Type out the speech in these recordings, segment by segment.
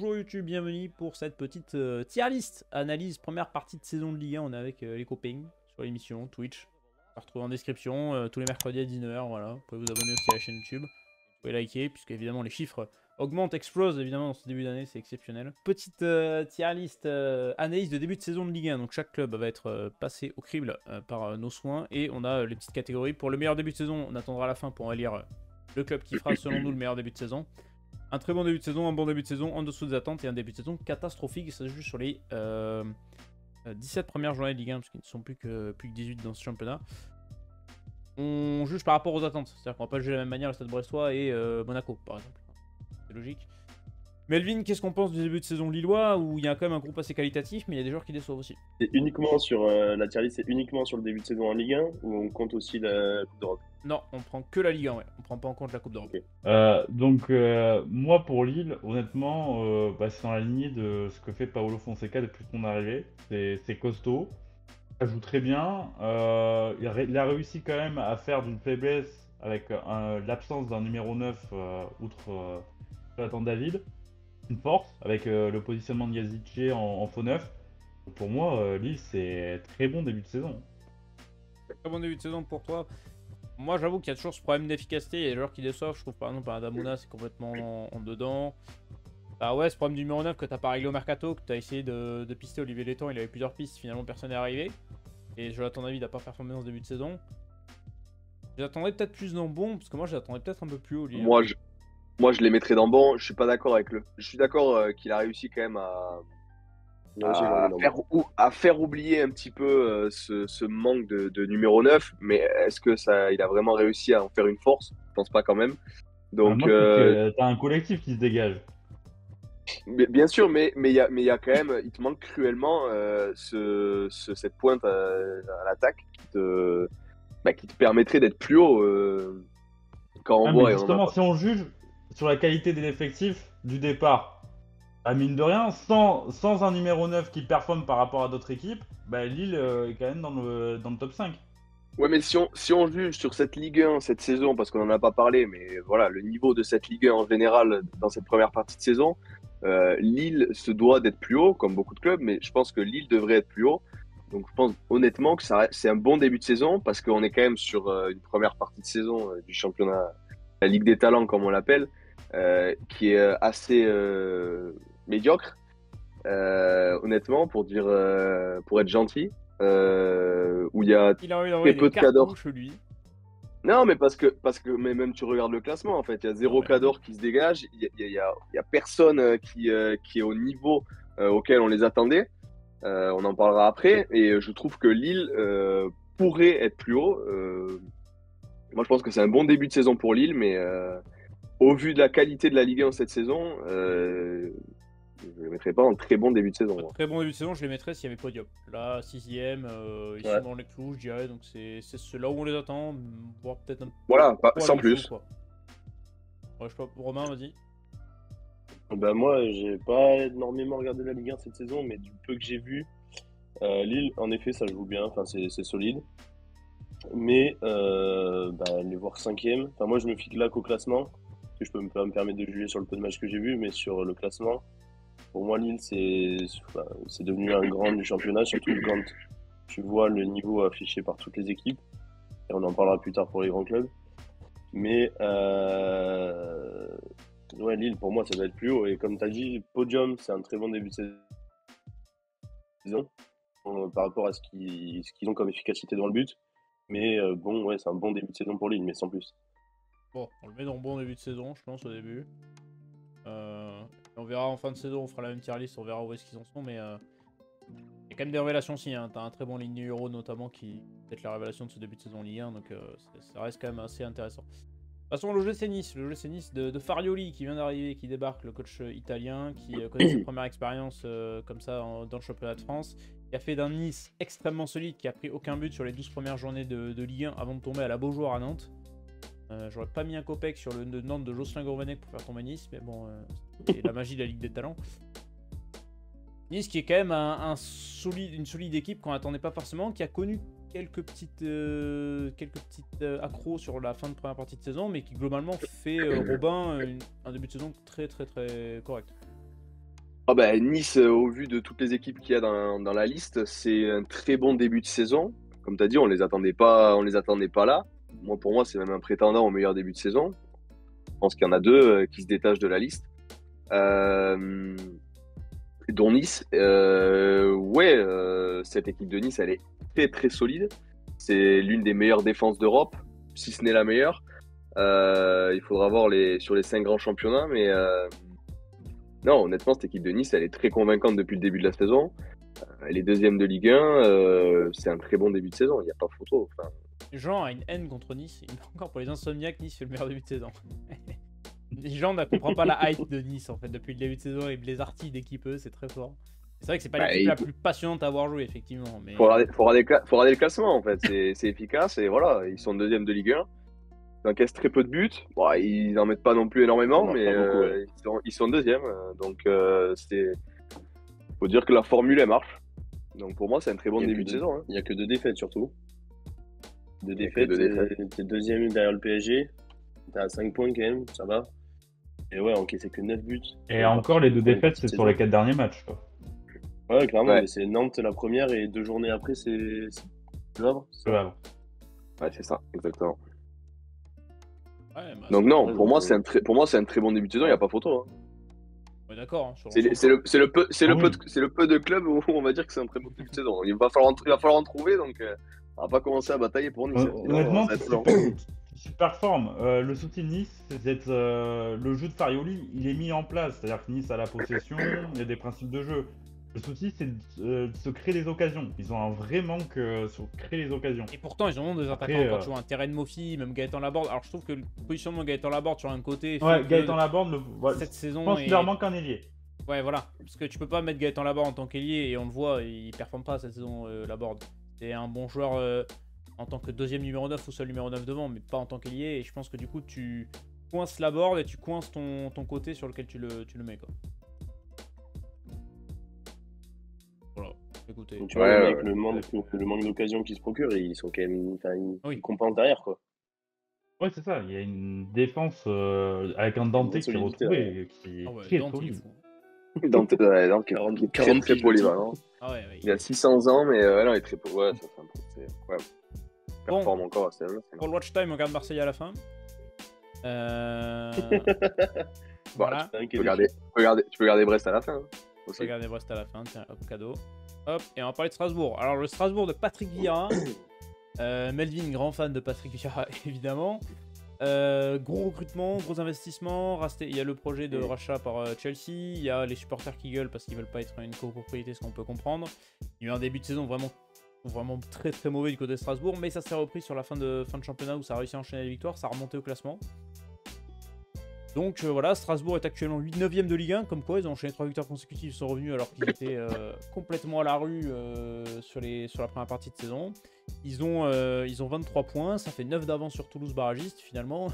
Bonjour YouTube, bienvenue pour cette petite tier list, analyse première partie de saison de Ligue 1. On est avec les copains sur l'émission Twitch. On va retrouver en description tous les mercredis à 19h. Voilà. Vous pouvez vous abonner aussi à la chaîne YouTube. Vous pouvez liker, puisque évidemment les chiffres augmentent, explosent évidemment dans ce début d'année, c'est exceptionnel. Petite tier list analyse de début de saison de Ligue 1. Donc chaque club va être passé au crible par nos soins. Et on a les petites catégories. Pour le meilleur début de saison, on attendra la fin pour élire le club qui fera selon nous le meilleur début de saison. Un très bon début de saison, un bon début de saison, en dessous des attentes et un début de saison catastrophique. Ça se joue sur les 17 premières journées de Ligue 1, parce qu'ils ne sont plus que 18 dans ce championnat. On juge par rapport aux attentes, c'est-à-dire qu'on va pas juger de la même manière le Stade Brestois et Monaco, par exemple. C'est logique. Melvin, qu'est-ce qu'on pense du début de saison lillois, où il y a quand même un groupe assez qualitatif, mais il y a des joueurs qui déçoivent aussi? C'est uniquement sur la tier list, c'est uniquement sur le début de saison en Ligue 1 ou on compte aussi la Coupe d'Europe? Non, on prend que la Ligue 1, ouais. On prend pas en compte la Coupe d'Europe. Okay. Moi pour Lille, honnêtement, c'est dans la lignée de ce que fait Paolo Fonseca depuis son arrivée. C'est costaud, ça joue très bien. Il a réussi quand même à faire d'une faiblesse avec l'absence d'un numéro 9 outre Jonathan David, une force avec le positionnement de Yazice en faux neuf. Pour moi, Lille, c'est très bon début de saison. Très bon début de saison pour toi. Moi, j'avoue qu'il y a toujours ce problème d'efficacité. Il y a des joueurs qui déçoivent. Je trouve par exemple Adamouna, c'est complètement en dedans. Bah ouais, ce problème du numéro 9 que t'as pas réglé au mercato, que t'as essayé de pister Olivier Létang, il avait plusieurs pistes, finalement personne n'est arrivé. Et Jonathan David n'a pas performé dans ce début de saison. J'attendrais peut-être plus dans bon, parce que moi j'attendrais peut-être un peu plus haut. Moi, je les mettrais dans bon. Je suis pas d'accord avec le. Je suis d'accord qu'il a réussi quand même à faire oublier un petit peu ce manque de numéro 9, mais est-ce que il a vraiment réussi à en faire une force? Je pense pas quand même. Donc, moi, je trouve que t'as un collectif qui se dégage. bien sûr, mais il y a quand même, il te manque cruellement cette pointe à l'attaque qui te permettrait d'être plus haut quand on voit. Mais justement, si on juge sur la qualité des effectifs du départ, mine de rien, sans un numéro 9 qui performe par rapport à d'autres équipes, Lille est quand même dans le top 5. Ouais, mais si on juge sur cette Ligue 1 cette saison, parce qu'on n'en a pas parlé, mais voilà, le niveau de cette Ligue 1 en général dans cette première partie de saison, Lille se doit d'être plus haut, comme beaucoup de clubs, mais je pense que Lille devrait être plus haut. Donc je pense honnêtement que c'est un bon début de saison, parce qu'on est quand même sur une première partie de saison du championnat, la Ligue des Talents comme on l'appelle, qui est assez médiocre, honnêtement, pour être gentil. Où il y a très peu de cadors. Non, mais parce que mais même tu regardes le classement, en fait, il y a 0 cador qui se dégage, il y a personne qui est au niveau auquel on les attendait. On en parlera après, et je trouve que Lille pourrait être plus haut. Moi, je pense que c'est un bon début de saison pour Lille, mais au vu de la qualité de la Ligue 1 cette saison, je ne les mettrais pas en très bon début de saison. Très bon début de saison, je les mettrais s'il y avait podium. Là, 6ème, ils sont dans les clous, je dirais. Donc c'est là où on les attend, voire peut-être un peu. Voilà, sans plus. Ouais, je sais pas, Romain, vas-y. Moi, j'ai pas énormément regardé la Ligue 1 cette saison, mais du peu que j'ai vu, Lille, en effet, ça joue bien, c'est solide. Mais les voir 5ème, moi je me fie là qu'au classement, parce que je peux pas me permettre de juger sur le peu de matchs que j'ai vu, mais sur le classement, pour moi Lille c'est devenu un grand du championnat, surtout quand tu vois le niveau affiché par toutes les équipes, et on en parlera plus tard pour les grands clubs. Mais ouais, Lille pour moi ça doit être plus haut, et comme tu as dit, podium c'est un très bon début de saison par rapport à ce qu'ils ont comme efficacité dans le but. Mais ouais, c'est un bon début de saison pour Lille, mais sans plus. Bon, on le met dans le bon début de saison, je pense, au début. On verra en fin de saison, on fera la même tier list, on verra où est-ce qu'ils en sont, mais il y a quand même des révélations aussi. Hein. T'as un très bon ligne Euro notamment qui peut être la révélation de ce début de saison Ligue 1, donc ça reste quand même assez intéressant. Passons au GC Nice, le GC Nice de Farioli qui vient d'arriver, qui débarque, le coach italien, qui connaît sa première expérience comme ça dans le championnat de France, qui a fait d'un Nice extrêmement solide, qui a pris aucun but sur les 12 premières journées de Ligue 1 avant de tomber à la Beaujoire à Nantes. J'aurais pas mis un copec sur le Nantes de Jocelyn Gourvenec pour faire tomber Nice, mais bon, c'est la magie de la Ligue des Talents. Nice qui est quand même une solide équipe qu'on n'attendait pas forcément, qui a connu quelques petites accros sur la fin de première partie de saison, mais qui globalement fait Robin un début de saison très correct. Ah bah, Nice, au vu de toutes les équipes qu'il y a dans la liste, c'est un très bon début de saison. Comme tu as dit, on les attendait pas là. Pour moi, c'est même un prétendant au meilleur début de saison. Je pense qu'il y en a deux qui se détachent de la liste. Dont Nice. Cette équipe de Nice, elle est très très solide. C'est l'une des meilleures défenses d'Europe, si ce n'est la meilleure. Il faudra voir sur les 5 grands championnats, mais non, honnêtement, cette équipe de Nice, elle est très convaincante depuis le début de la saison. Elle est deuxième de Ligue 1. C'est un très bon début de saison, il n'y a pas photo. Enfin, Jean a une haine contre Nice. Encore pour les insomniaques, Nice fait le meilleur début de saison. Jean ne comprend pas la hype de Nice en fait depuis le début de saison et les artilles d'équipe eux, c'est très fort. C'est vrai que c'est pas l'équipe la plus passionnante à avoir joué effectivement. Mais... Faut regarder le classement en fait, c'est efficace et voilà, ils sont deuxième de Ligue 1. Ils encaissent très peu de buts. Bon, ils n'en mettent pas non plus énormément, mais beaucoup, ils sont deuxième. Donc faut dire que la formule elle marche. Donc pour moi c'est un très bon début de saison. Hein. Il n'y a que 2 défaites surtout. 2 défaites, t'es deuxième derrière le PSG. T'es à 5 points quand même, ça va. Et ouais, encaissé que 9 buts. Et encore les 2 défaites, c'est sur les 4 derniers matchs. Quoi. Ouais, clairement, mais c'est Nantes la première et 2 journées après, c'est Le Havre. Ouais, c'est ça, exactement. Ouais, bah, donc non, pour moi c'est un très bon début de saison, il n'y a pas photo. Hein. Ouais, d'accord. Hein, c'est le peu de clubs où on va dire que c'est un très bon début de saison. Il va falloir en trouver, donc on va pas commencer à batailler pour Nice. Honnêtement, super forme. Le souci de Nice, c'est le jeu de Farioli, il est mis en place. C'est-à-dire que Nice a la possession, il y a des principes de jeu. Le souci, c'est de se créer des occasions. Ils ont un vrai manque sur créer les occasions. Et pourtant, ils ont des attaquants. Quand tu vois un Terrain de Mofi, même Gaëtan Laborde. Alors, je trouve que le positionnement de Gaëtan Laborde sur un côté. Ouais, Gaëtan Laborde, cette saison. Je pense qu'il leur manque un ailier. Ouais, voilà. Parce que tu peux pas mettre Gaëtan Laborde en tant qu'ailier et on le voit, il performe pas cette saison, Laborde. C'est un bon joueur en tant que deuxième numéro 9 ou seul numéro 9 devant, mais pas en tant qu'ailier. Et je pense que du coup, tu coinces Laborde et tu coinces ton côté sur lequel tu le mets, quoi. Voilà, écoutez. Donc, tu vois, avec le manque d'occasion qu'ils se procurent, ils sont quand même. Ils compensent derrière, quoi. Ouais, c'est ça. Il y a une défense avec un Dante qui est retrouvé, qui est solide. Dante, qui est très polyvalent. Il a 600 ans, mais non, il est très polyvalent. Ouais, ça c'est incroyable. Il performe encore assez bien. Pour le watch time, on regarde Marseille à la fin. Voilà. Tu peux regarder Brest à la fin. On peut regarder Brest à la fin, tiens, hop, cadeau. Hop, et on va parler de Strasbourg. Alors, le Strasbourg de Patrick Vieira. Melvin, grand fan de Patrick Vieira, évidemment. Gros recrutement, gros investissement. Il y a le projet de rachat par Chelsea. Il y a les supporters qui gueulent parce qu'ils veulent pas être une copropriété, ce qu'on peut comprendre. Il y a eu un début de saison vraiment très très mauvais du côté de Strasbourg, mais ça s'est repris sur la fin de championnat où ça a réussi à enchaîner les victoires. Ça a remonté au classement. Donc voilà, Strasbourg est actuellement 9ème de Ligue 1, comme quoi ils ont enchaîné 3 victoires consécutives, ils sont revenus alors qu'ils étaient complètement à la rue sur la première partie de saison. Ils ont 23 points, ça fait 9 d'avance sur Toulouse barragiste finalement.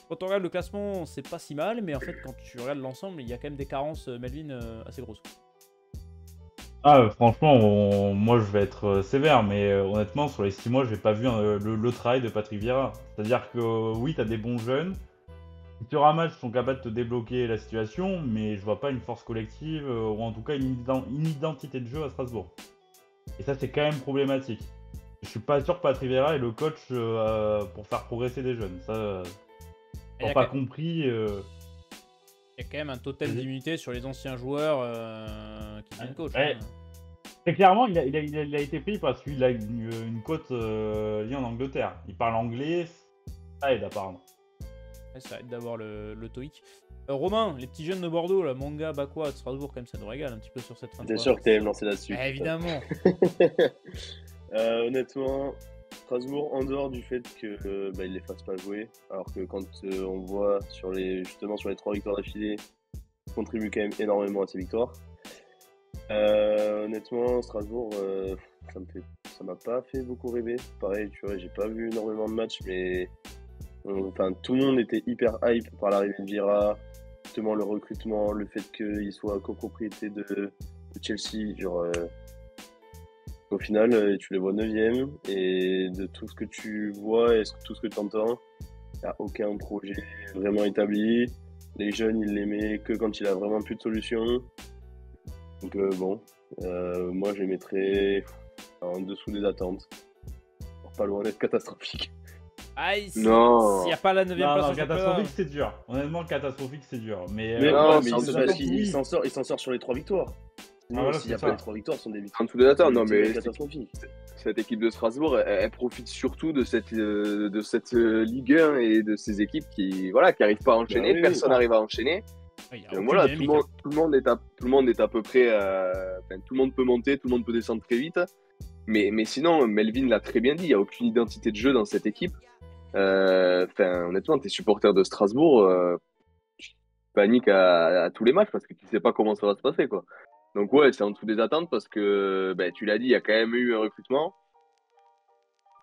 Quand on regarde le classement, c'est pas si mal, mais en fait quand tu regardes l'ensemble, il y a quand même des carences, Melvin, assez grosses. Ah, franchement, moi je vais être sévère, mais honnêtement, sur les 6 mois, j'ai pas vu le travail de Patrick Vieira. C'est-à-dire que oui, t'as des bons jeunes. Sur un match, ils sont capables de te débloquer la situation, mais je vois pas une force collective, ou en tout cas une identité de jeu à Strasbourg. Et ça, c'est quand même problématique. Je suis pas sûr que Patrick Vieira est le coach pour faire progresser des jeunes. Ça, j'ai pas compris. Il y a quand même un total d'immunité sur les anciens joueurs qui deviennent coach. Ouais. Très clairement, il a été pris parce qu'il a une cote liée en Angleterre. Il parle anglais, ça aide apparemment. Ça aide d'avoir le TOEIC. Romain, les petits jeunes de Bordeaux, la Manga, Bakwa, de Strasbourg, quand même, ça nous régale un petit peu sur cette fin de Bien sûr que t'allais me lancer là-dessus. Évidemment. Honnêtement, Strasbourg, en dehors du fait qu'ils les fassent pas jouer, alors que quand on voit sur les 3 victoires d'affilée, ils contribuent quand même énormément à ces victoires. Honnêtement, Strasbourg, ça m'a pas fait beaucoup rêver. Pareil, tu vois, j'ai pas vu énormément de matchs, mais tout le monde était hyper hype par l'arrivée de Vieira, justement le recrutement, le fait qu'il soit copropriété de Chelsea. Au final, tu les vois 9ème, et de tout ce que tu vois et tout ce que tu entends, il n'y a aucun projet vraiment établi. Les jeunes, ils les mettent que quand il a vraiment plus de solutions. Donc moi je les mettrais en dessous des attentes. Pas loin d'être catastrophique. Ah, Non. s'il n'y a pas la 9ème Non, place non, au championnat, catastrophique, c'est dur. Honnêtement, catastrophique, c'est dur. Mais, Mais non, mais mais c'est c'est parce parce qu'il s'en sort sur les 3 victoires. Sinon, voilà, s'il n'y a c'est pas ça. les 3 victoires, ce sont des En victoires. dessous des attentes, non, C'est mais catastrophique. cette équipe de Strasbourg, elle profite surtout de cette Ligue 1 et de ces équipes qui n'arrivent pas à enchaîner. Bah oui, Personne oui. n'arrive à enchaîner. il y a Donc aucune voilà, dynamique, tout le monde est à peu près. Tout le monde peut monter, tout le monde peut descendre très vite. Mais sinon, Melvin l'a très bien dit, il n'y a aucune identité de jeu dans cette équipe. Honnêtement, t'es supporter de Strasbourg, tu paniques à tous les matchs parce que tu sais pas comment ça va se passer, quoi. Donc ouais, c'est en dessous des attentes parce que tu l'as dit, il y a quand même eu un recrutement.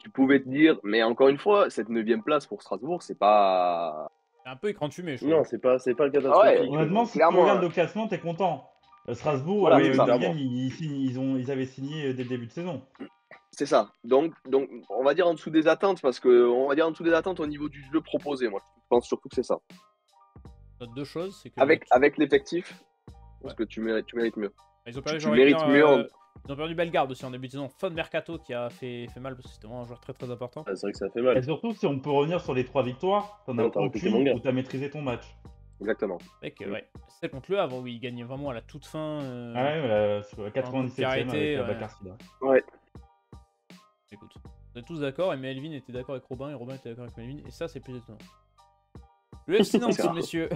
Tu pouvais te dire, mais encore une fois, cette 9ème place pour Strasbourg, c'est pas. C'est un peu écran de fumée, je trouve. Non, c'est pas le Ah ouais, catastrophique. Honnêtement, si tu clairement, regardes le classement, t'es content. Strasbourg, Voilà, c'est ça. Wigan, ils avaient signé dès le début de saison. C'est ça. Donc, on va dire en dessous des attentes parce que on va dire en dessous des attentes au niveau du jeu proposé. Moi, je pense surtout que c'est ça. Note deux choses, c'est que Avec l'effectif, parce que tu mérites mieux. ils ont perdu, tu mérites mieux. Ils ont perdu Bellegarde aussi en début de saison. Fin de mercato qui a fait mal parce que c'était vraiment un joueur très très important. Ah, c'est vrai que ça fait Et mal. surtout, si on peut revenir sur les 3 victoires, t'en as Non, t'as recruté aucune Manga. où t'as maîtrisé ton match. Exactement. C'était contre le Havre où il gagnait vraiment à la toute fin. Sur la 97e Qui a arrêté, avec ouais. Bakar Sida. Ouais. Écoute, on est tous d'accord et Melvin était d'accord avec Robin et Robin était d'accord avec Melvin et ça c'est plus étonnant. Le FC Nantes, C'est rare. messieurs.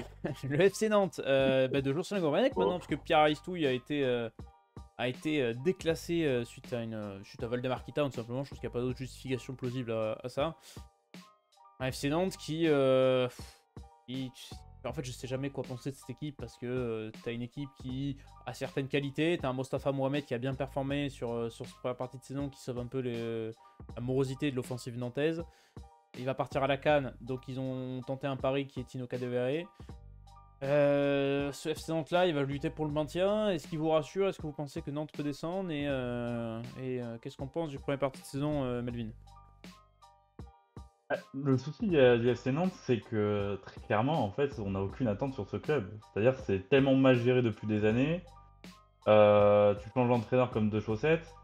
Le FC Nantes, de Jocelyn Gourvenec maintenant, parce que Pierre Aristouille a été déclassé suite à Valdemar Kita, tout simplement. Je pense qu'il n'y a pas d'autre justification plausible à ça. Un FC Nantes qui en fait, je sais jamais quoi penser de cette équipe parce que t'as une équipe qui a certaines qualités. T'as un Mostafa Mohamed qui a bien performé sur cette première partie de saison qui sauve un peu la morosité de l'offensive nantaise. Il va partir à la CAN, donc ils ont tenté un pari qui est Tino Kadewere. Ce FC Nantes là, il va lutter pour le maintien. Est-ce qu'il vous rassure? Est-ce que vous pensez que Nantes peut descendre? Et qu'est-ce qu'on pense du premier partie de saison, Melvin? Le souci du FC Nantes, c'est que très clairement, en fait, on n'a aucune attente sur ce club. C'est-à-dire que c'est tellement mal géré depuis des années. Tu changes d'entraîneur comme deux chaussettes.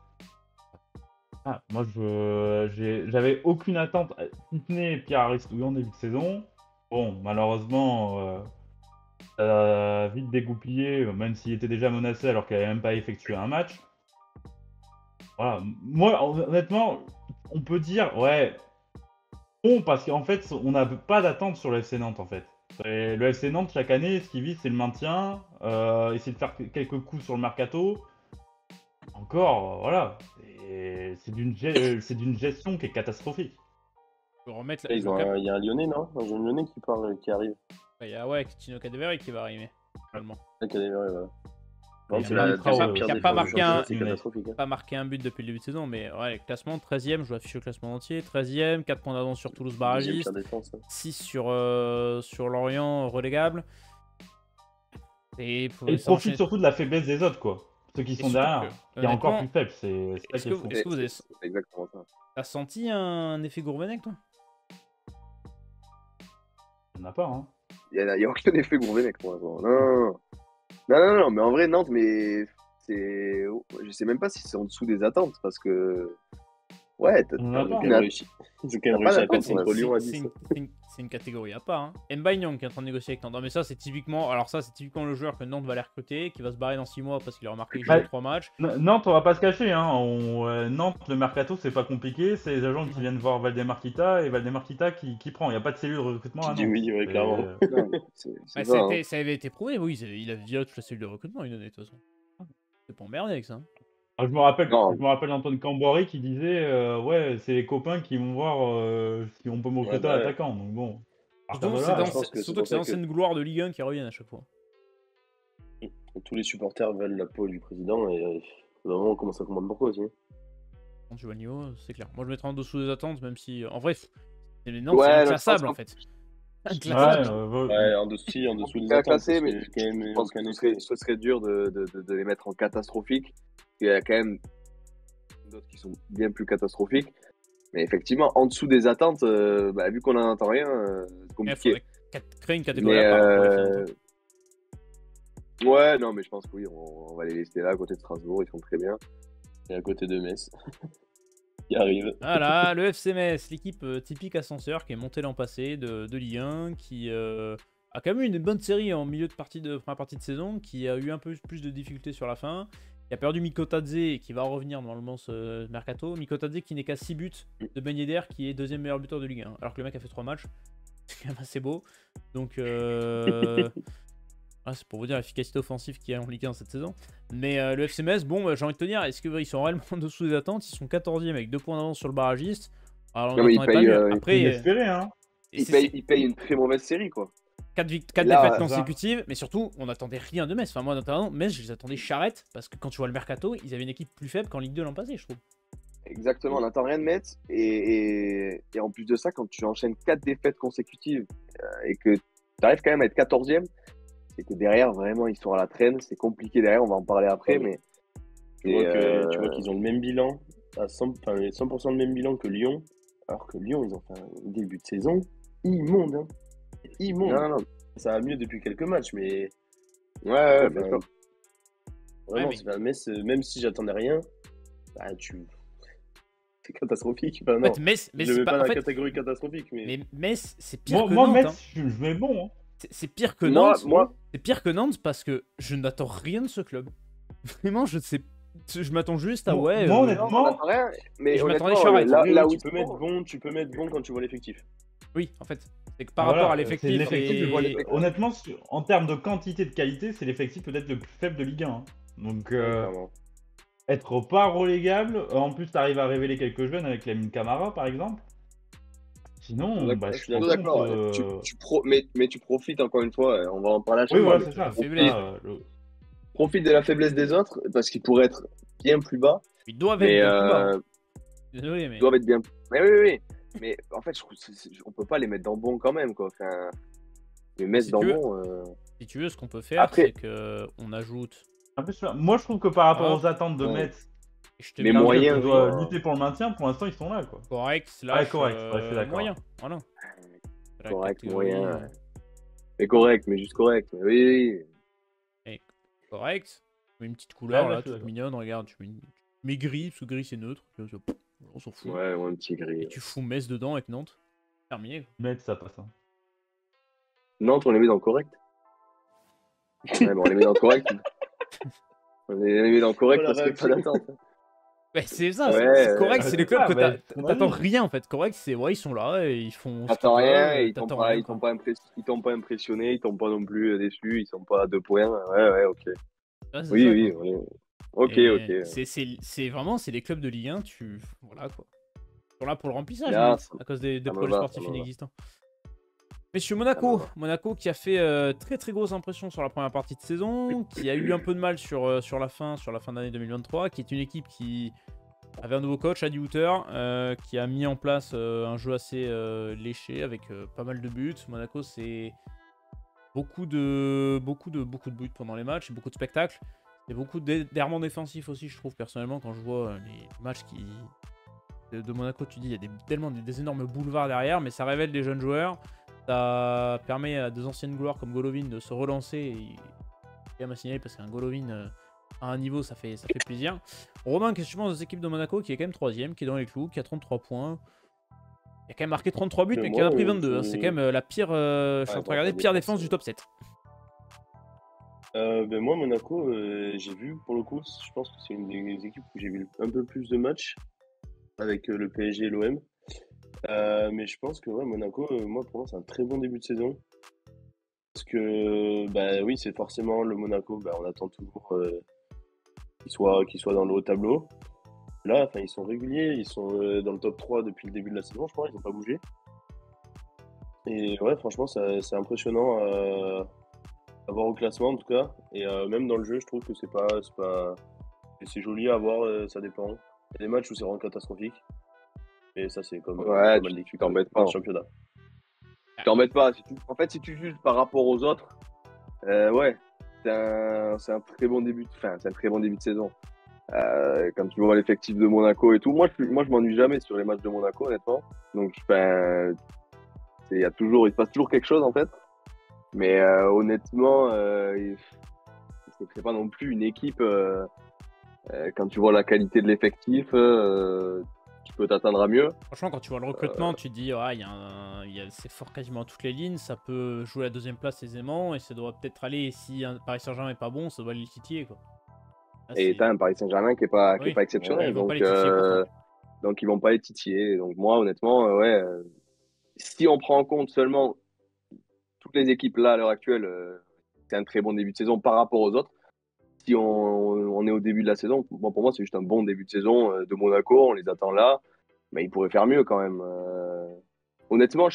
Moi, j'avais aucune attente, si ce n'est Pierre Aristouille en début de saison. Bon, malheureusement, ça a vite dégoupillé, même s'il était déjà menacé alors qu'il n'avait même pas effectué un match. Voilà. Moi, honnêtement, on peut dire, ouais, bon, parce qu'en fait, on n'a pas d'attente sur le FC Nantes, en fait. Et le FC Nantes, chaque année, ce qu'il vise, c'est le maintien, essayer de faire quelques coups sur le mercato. Encore, voilà. C'est d'une gestion qui est catastrophique. Je peux remettre Il y a un Lyonnais, non? Un jeune Lyonnais qui arrive. Il y a Tino Kadewere qui va arriver, normalement. Voilà. Il C'est y a la un Traoré, pire qui a des pas joueurs marqué du championnat, un- c'est catastrophique. Pas marqué un but depuis le début de saison, mais ouais, classement 13ème, je dois afficher le classement entier. 13ème, 4 points d'avance sur Toulouse Deuxième barragiste, pire défense. 6 sur Lorient relégable. Et Et il profite surtout de la faiblesse des autres, quoi. Ceux qui sont derrière, qui est encore plus faible. C'est ça Est-ce qui est fou. que vous avez C'est exactement ça. t'as senti un effet Gourvenec, toi? Il n'y en a pas, hein. Il n'y a aucun effet Gourvenec pour l'instant. Non, mais en vrai, Nantes, mais c'est. Je sais même pas si c'est en dessous des attentes parce que. Ouais, On en a Ils pas. ont quand même réussi. Ils ont quand même T'as pas réussi à d'attente, perdre c'est contre Lyon à C'est 10. une catégorie à part. Hein. Mbaye qui est en train de négocier avec Nantes. Non, mais ça, c'est typiquement. Alors, ça, c'est typiquement le joueur que Nantes va aller recruter, qui va se barrer dans 6 mois parce qu'il a remarqué qu'il Ouais. joue 3 matchs. Nantes, on va pas se cacher, hein. Nantes, le mercato, c'est pas compliqué. C'est les agents qui viennent voir Valdemar Kita et Valdemar Kita qui prend. Il n'y a pas de cellule de recrutement à Qui dit Nantes. oui, ouais, clairement. Non, c'est Bah, ça, hein. ça avait été prouvé, oui. Il avait viré toute la cellule de recrutement, il donnait de toute façon. C'est pas emmerdé avec ça. Hein. Je me rappelle Non. d'Antoine Camboire qui disait ouais, c'est les copains qui vont voir si on peut me recruter Ouais, un bah, attaquant. Donc bon. À partir Surtout de c'est là, je pense que c'est surtout que c'est pour ça l'ancienne gloire de Ligue 1 qui reviennent à chaque fois. Tous les supporters veulent la peau du président et vraiment on commence à comprendre pourquoi aussi. Quand tu vois le niveau, c'est clair. Moi, je mettrais en dessous des attentes, même si. En vrai, les Nantes, Ouais, c'est non, inclassable je pense en fait. ouais, Inclassable. Ouais, en dessous des Bien attentes. classé, parce mais que quand même, je pense aucun que effet. ce serait dur de les mettre en catastrophique. Il y a quand même d'autres qui sont bien plus catastrophiques. Mais effectivement, en dessous des attentes, vu qu'on n'en entend rien, c'est Il compliqué. faudrait créer une catégorie Mais à part. pour les Nantes. Ouais, non, mais je pense que oui, on va les laisser là, à côté de Strasbourg, ils font très bien. Et à côté de Metz, qui arrive. Voilà, le FC Metz, l'équipe typique ascenseur qui est montée l'an passé de Ligue 1, qui a quand même eu une bonne série en milieu de première partie de saison, qui a eu un peu plus de difficultés sur la fin, qui a perdu Mikotadze et qui va revenir normalement ce mercato. Mikotadze qui n'est qu'à 6 buts de Ben Yedder, qui est deuxième meilleur buteur de Ligue 1, alors que le mec a fait 3 matchs. C'est quand même assez beau. Donc, c'est pour vous dire l'efficacité offensive qu'il y a en Ligue 1 cette saison. Mais le FC Metz, bon, j'ai envie de te dire, est-ce qu'ils sont réellement en dessous des attentes? Ils sont 14e avec 2 points d'avance sur le barragiste. Alors, on Non, mais n'attendait pas mieux. Après, Il espérait, hein. Ils payent une très mauvaise série, quoi. 4 Là, défaites ça. consécutives, mais surtout, on n'attendait rien de Metz. Enfin, moi, notamment, Metz, je les attendais charrette, parce que quand tu vois le mercato, ils avaient une équipe plus faible qu'en Ligue 2 l'an passé, je trouve. Exactement, on n'attend rien de Metz. Et en plus de ça, quand tu enchaînes 4 défaites consécutives et que tu arrives quand même à être 14e, c'est que derrière, vraiment, ils sont à la traîne. C'est compliqué derrière, on va en parler après. Mais Tu vois qu'ils ont le même bilan, à 100% le même bilan que Lyon, alors que Lyon, ils ont fait un début de saison immonde. Hein. Immonde. non. Ça va mieux depuis quelques matchs, mais Ouais, bien sûr. vraiment, Ouais, c'est un Metz, même si j'attendais rien, bah, c'est catastrophique. Enfin, En non, fait, Metz, je c'est le mets pas pas. dans En la fait, catégorie catastrophique, mais Metz, c'est pire que Moi, Nantes. Metz, Hein. je mets bon. Hein. C'est pire que Moi, Nantes. moi, C'est pire que Nantes parce que je n'attends rien de ce club. Vraiment, je sais. Je m'attends juste à Moi, ouais. moi, non, honnêtement, on n'attend rien. Mais je m'attendais honnêtement, charrette. là où tu ils peux sont, mettre bon quand tu vois l'effectif. Oui, en fait. C'est que par voilà, rapport à c'est l'effectif. l'effectif, et- je vois honnêtement, en termes de quantité de qualité, c'est l'effectif peut-être le plus faible de Ligue 1. Hein. Donc, Clairement. être pas relégable, en plus, tu arrives à révéler quelques jeunes avec Lamine Camara, par exemple. Sinon, d'accord, bah, je je suis pense d'accord. Mais tu profites encore une fois, on va en parler à chaque Oui, fois, voilà, mais c'est ça. tu faiblesse. profites de la faiblesse des autres parce qu'ils pourraient être bien plus bas. Ils doivent Mais être bien plus bas. Hein. Désolé, mais. ils doivent être bien. Mais oui. Mais en fait, je trouve on peut pas les mettre dans bon quand même, quoi. Enfin, les mettre Si dans tu veux- bon. Si tu veux, ce qu'on peut faire, Après- c'est qu'on ajoute. En plus, moi, je trouve que par rapport Ah. aux attentes de Ouais. Metz, Je te Les mets un moyens, club qui oui. doit lutter pour le maintien, pour l'instant, ils sont là, quoi. correct, slash, correct, ouais, je suis d'accord. moyen. Voilà. La Correct, catégorie, moyen. Mais correct, mais juste correct. Mais oui. correct. Tu mets une petite couleur Ouais, là, je suis toute d'accord. mignonne. Regarde, tu mets gris, parce que gris c'est neutre. On s'en fout. Ouais, un petit Et gris. tu fous Metz dedans avec Nantes. Terminé. quoi. Metz, ça passe. Hein. Nantes, on les met dans le correct. Ouais, mais on les met dans le correct. On les met dans le correct Oh, la parce qu'il n'y a pas réaction. d'attente. Ouais, c'est ça, Ouais, c'est correct, c'est les clubs que mais t'attends vas-y. rien en fait. Correct, c'est ouais, ils sont là et ils font. ce T'attends qu'ils rien, peuvent, et ils t'attends t'ont pas, rien, ils quoi. t'ont pas impressionné, ils t'ont pas non plus déçu, ils sont pas à 2 points. Ouais, ok. Ouais, c'est Oui, ça, oui, quoi. oui. Ok, Et ok. C'est vraiment, c'est les clubs de Ligue 1, voilà quoi. Ils sont là pour le remplissage, Là, limite, ça- à cause des ça me projets va, sportifs ça me va. inexistants. Messieurs, Monaco. Ça me Monaco qui a fait très grosse impression sur la première partie de saison, qui a eu un peu de mal sur la fin d'année 2023, qui est une équipe qui avait un nouveau coach, Adi Hutter, qui a mis en place un jeu assez léché avec pas mal de buts. Monaco, c'est beaucoup de buts pendant les matchs, et beaucoup de spectacles. Et beaucoup d'errements défensifs aussi, je trouve, personnellement, quand je vois les matchs de Monaco, tu dis, il y a tellement des énormes boulevards derrière, mais ça révèle des jeunes joueurs. Ça permet à des anciennes gloires comme Golovin de se relancer. Et quand même à signaler parce qu'un Golovin à un niveau, ça fait plaisir. Romain, qu'est-ce que tu penses de cette équipe de Monaco qui est quand même 3ème, qui est dans les clous, qui a 33 points. Il a quand même marqué 33 buts, mais qui en a pris 22. Hein. C'est quand même la pire, je suis en train de regarder, pire défense du top 7. Ben moi, Monaco, j'ai vu, pour le coup, je pense que c'est une des équipes où j'ai vu un peu plus de matchs avec le PSG et l'OM. Mais je pense que ouais, Monaco, moi, pour moi, c'est un très bon début de saison. Parce que, bah oui, c'est forcément le Monaco, bah, on attend toujours qu'il soit dans le haut tableau. Là, enfin, ils sont réguliers, ils sont dans le top 3 depuis le début de la saison, je crois, ils n'ont pas bougé. Et ouais, franchement, c'est impressionnant à voir au classement en tout cas. Et même dans le jeu, je trouve que c'est joli à voir, ça dépend. Il y a des matchs où c'est vraiment catastrophique. Et ça, c'est comme Ouais, pas mal tu d'équipes t'embêtes dans pas. le championnat. Tu t'embêtes pas. En fait, si tu juges par rapport aux autres, ouais, c'est un très bon début de saison. Quand tu vois l'effectif de Monaco et tout, moi je m'ennuie jamais sur les matchs de Monaco, honnêtement. Donc, il se passe toujours quelque chose en fait. Mais honnêtement, c'est pas non plus une équipe. Quand tu vois la qualité de l'effectif, tu peux t'attendre à mieux. Franchement, quand tu vois le recrutement, tu te dis, ah, c'est fort quasiment à toutes les lignes, ça peut jouer la deuxième place aisément, et ça doit peut-être aller, si un Paris Saint-Germain est pas bon, ça doit aller le titiller, quoi. Là, Et t'as un Paris Saint-Germain qui est pas Oui, exceptionnel, ils vont donc, pas les titiller pourtant. donc ils vont pas les titiller. Donc moi, honnêtement, si on prend en compte seulement toutes les équipes là à l'heure actuelle, c'est un très bon début de saison par rapport aux autres. Si on est au début de la saison, bon, pour moi, c'est juste un bon début de saison de Monaco. On les attend là, mais ils pourraient faire mieux quand même. Honnêtement,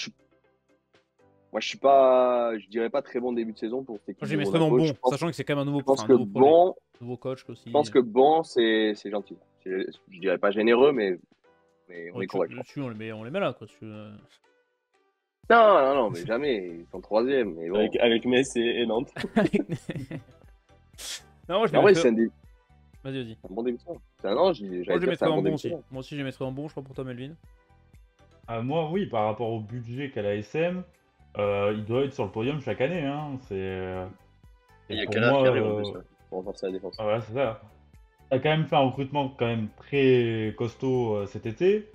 moi, je dirais pas très bon début de saison pour cette équipe Moi, je de les mettrais dans Monaco. bon, sachant que c'est quand même un nouveau, Je pense un que nouveau projet, bon, nouveau coach aussi. je pense que bon, c'est gentil. Je dirais pas généreux, mais on est correct. Dessus, on les met là, quoi. Non, mais jamais. Ils sont troisième. Mais bon. Avec Metz et Nantes. Non, moi, je les En vrai, mettrais... c'est Vas-y. un bon début de saison. Non, Moi, je les mettrais en bon aussi. Moi aussi, je les mettrais en bon, je sais pas pour toi, Melvin. Moi, oui, par rapport au budget qu'a la SM, il doit être sur le podium chaque année. Hein. Il y a pour qu'à la moi, faire en plus, pour renforcer la défense. voilà, c'est ça. T'as quand même fait un recrutement quand même très costaud cet été.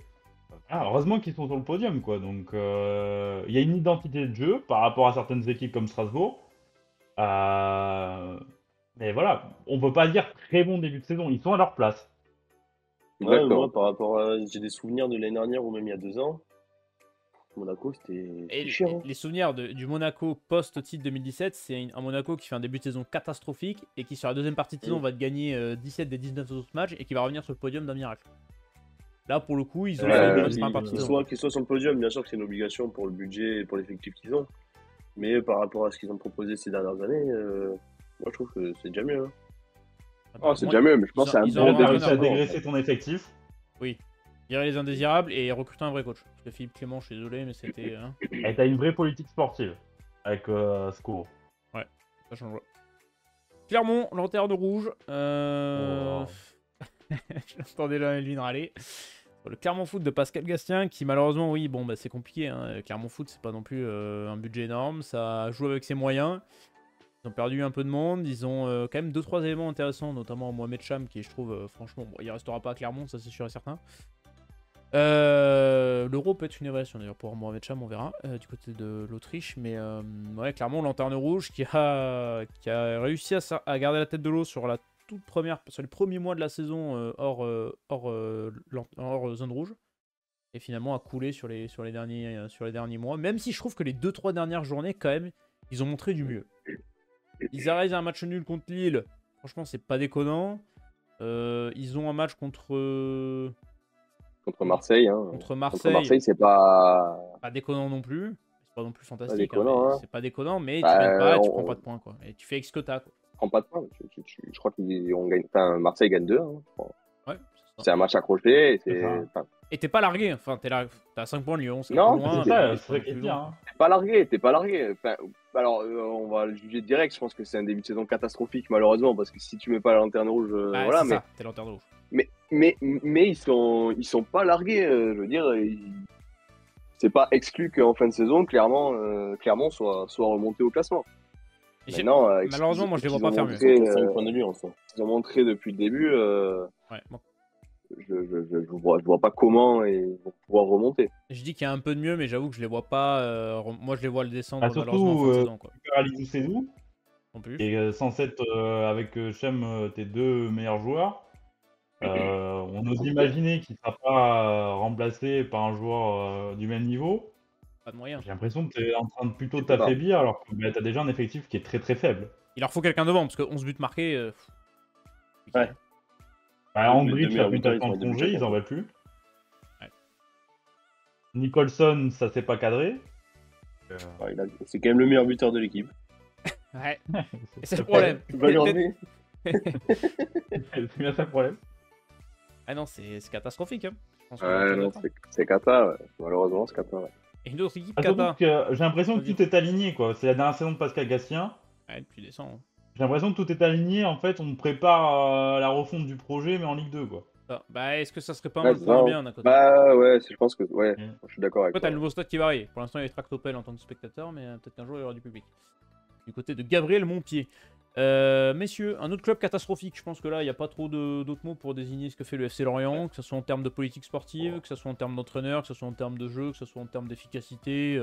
Heureusement qu'ils sont sur le podium, quoi. Donc, il y a une identité de jeu par rapport à certaines équipes comme Strasbourg. Mais voilà, on peut pas dire très bon début de saison. Ils sont à leur place. Ouais, D'accord. moi, par rapport à. J'ai des souvenirs de l'année dernière ou même il y a 2 ans. Monaco, c'était chiant. Les souvenirs du Monaco post-titre 2017, c'est un Monaco qui fait un début de saison catastrophique et qui, sur la deuxième partie de saison, va te gagner 17 des 19 autres matchs et qui va revenir sur le podium d'un miracle. Là, pour le coup, ils ont fait une bonne première partie de saison. Qu'ils soient sur le podium, bien sûr que c'est une obligation pour le budget et pour l'effectif qu'ils ont. Mais par rapport à ce qu'ils ont proposé ces dernières années, moi je trouve que c'est déjà mieux. Hein. Oh, c'est déjà mieux, mais je pense que c'est un ils ont bon Tu as un réussi à entraîneur. dégraisser ton effectif. Oui. Virer les indésirables et recruter un vrai coach. Parce que Philippe Clément, je suis désolé, mais c'était... Et t'as une vraie politique sportive avec Scouro. Ça change. Clermont, lanterne rouge. Oh. Je l'entendais là, Elvin râler. Le Clermont Foot de Pascal Gastien, qui malheureusement, oui, bon, bah, c'est compliqué. Hein. Clermont Foot, c'est pas non plus un budget énorme. Ça joue avec ses moyens. Ils ont perdu un peu de monde. Ils ont quand même 2-3 éléments intéressants, notamment Mohamed Cham, qui je trouve, franchement, bon, il restera pas à Clermont, ça c'est sûr et certain. L'Euro peut être une évaluation d'ailleurs pour Mohamed Cham, on verra du côté de l'Autriche. Mais ouais, clairement, lanterne rouge qui a réussi à garder la tête de l'eau sur les premiers mois de la saison hors zone rouge. Et finalement a coulé sur les derniers mois. Même si je trouve que les 2-3 dernières journées, quand même, ils ont montré du mieux. Ils arrivent à un match nul contre Lille. Franchement, c'est pas déconnant. Ils ont un match contre Marseille. Hein. Contre Marseille, c'est pas déconnant non plus. C'est pas non plus fantastique. déconnant, hein. C'est pas déconnant, mais tu gagnes pas et tu prends pas de points. Quoi. Et tu fais avec ce que t'as. Quoi. Tu prends pas de points. Je crois qu'on gagne. Enfin, Marseille gagne 2. Hein, ouais, c'est un match accroché. Et t'es pas largué. Enfin, t'as 5 points de Lyon. C'est non, loin, c'est ça, c'est vrai qu'il est bien. Hein. T'es pas largué. Enfin, alors, on va le juger direct. Je pense que c'est un début de saison catastrophique, malheureusement, parce que si tu mets pas la lanterne rouge, voilà. Mais t'es lanterne rouge. Mais ils sont pas largués. Je veux dire, c'est pas exclu qu'en fin de saison, Clermont soit remonté au classement. Maintenant, malheureusement, moi je les vois pas faire mieux. Ils ont montré depuis le début. Ouais, bon. Je vois pas comment ils vont pouvoir remonter. Je dis qu'il y a un peu de mieux, mais j'avoue que je les vois pas. Moi, je les vois le descendre malheureusement en fin de saison. Quoi. Aliou Cédou, en plus. Et censé être avec Chem tes deux meilleurs joueurs. On ose imaginer qu'il ne sera pas remplacé par un joueur du même niveau. Pas de moyen. J'ai l'impression que tu es en train de plutôt t'affaiblir alors que tu as déjà un effectif qui est très très faible. Il leur faut quelqu'un devant parce que 11 buts marqués. Ouais. Andrich a complètement plongé, ils en veulent plus. Ouais. Nicholson, ça s'est pas cadré. C'est quand même le meilleur buteur de l'équipe. Ouais. Et c'est le problème. C'est bien ça le problème. Ah non, c'est catastrophique. Hein. Non, c'est Qatar, ouais. Malheureusement, c'est Qatar. Ouais. Et une autre équipe Qatar. J'ai l'impression que tout est aligné, quoi. C'est la dernière saison de Pascal Gastien. Ouais, depuis décembre. J'ai l'impression que tout est aligné. En fait, on prépare la refonte du projet, mais en Ligue 2, quoi. Bah, est-ce que ça serait pas un peu bien d'un côté? Bah ouais, je pense que ouais. Je suis d'accord avec toi. T'as le nouveau stade qui varie. Pour l'instant, il y a Tractopel en tant que spectateur, mais peut-être qu'un jour il y aura du public. Du côté de Gabriel Montpied. Messieurs, un autre club catastrophique. Je pense que là, il n'y a pas trop d'autres mots pour désigner ce que fait le FC Lorient, que ce soit en termes de politique sportive, que ce soit en termes d'entraîneur, que ce soit en termes de jeu, que ce soit en termes d'efficacité.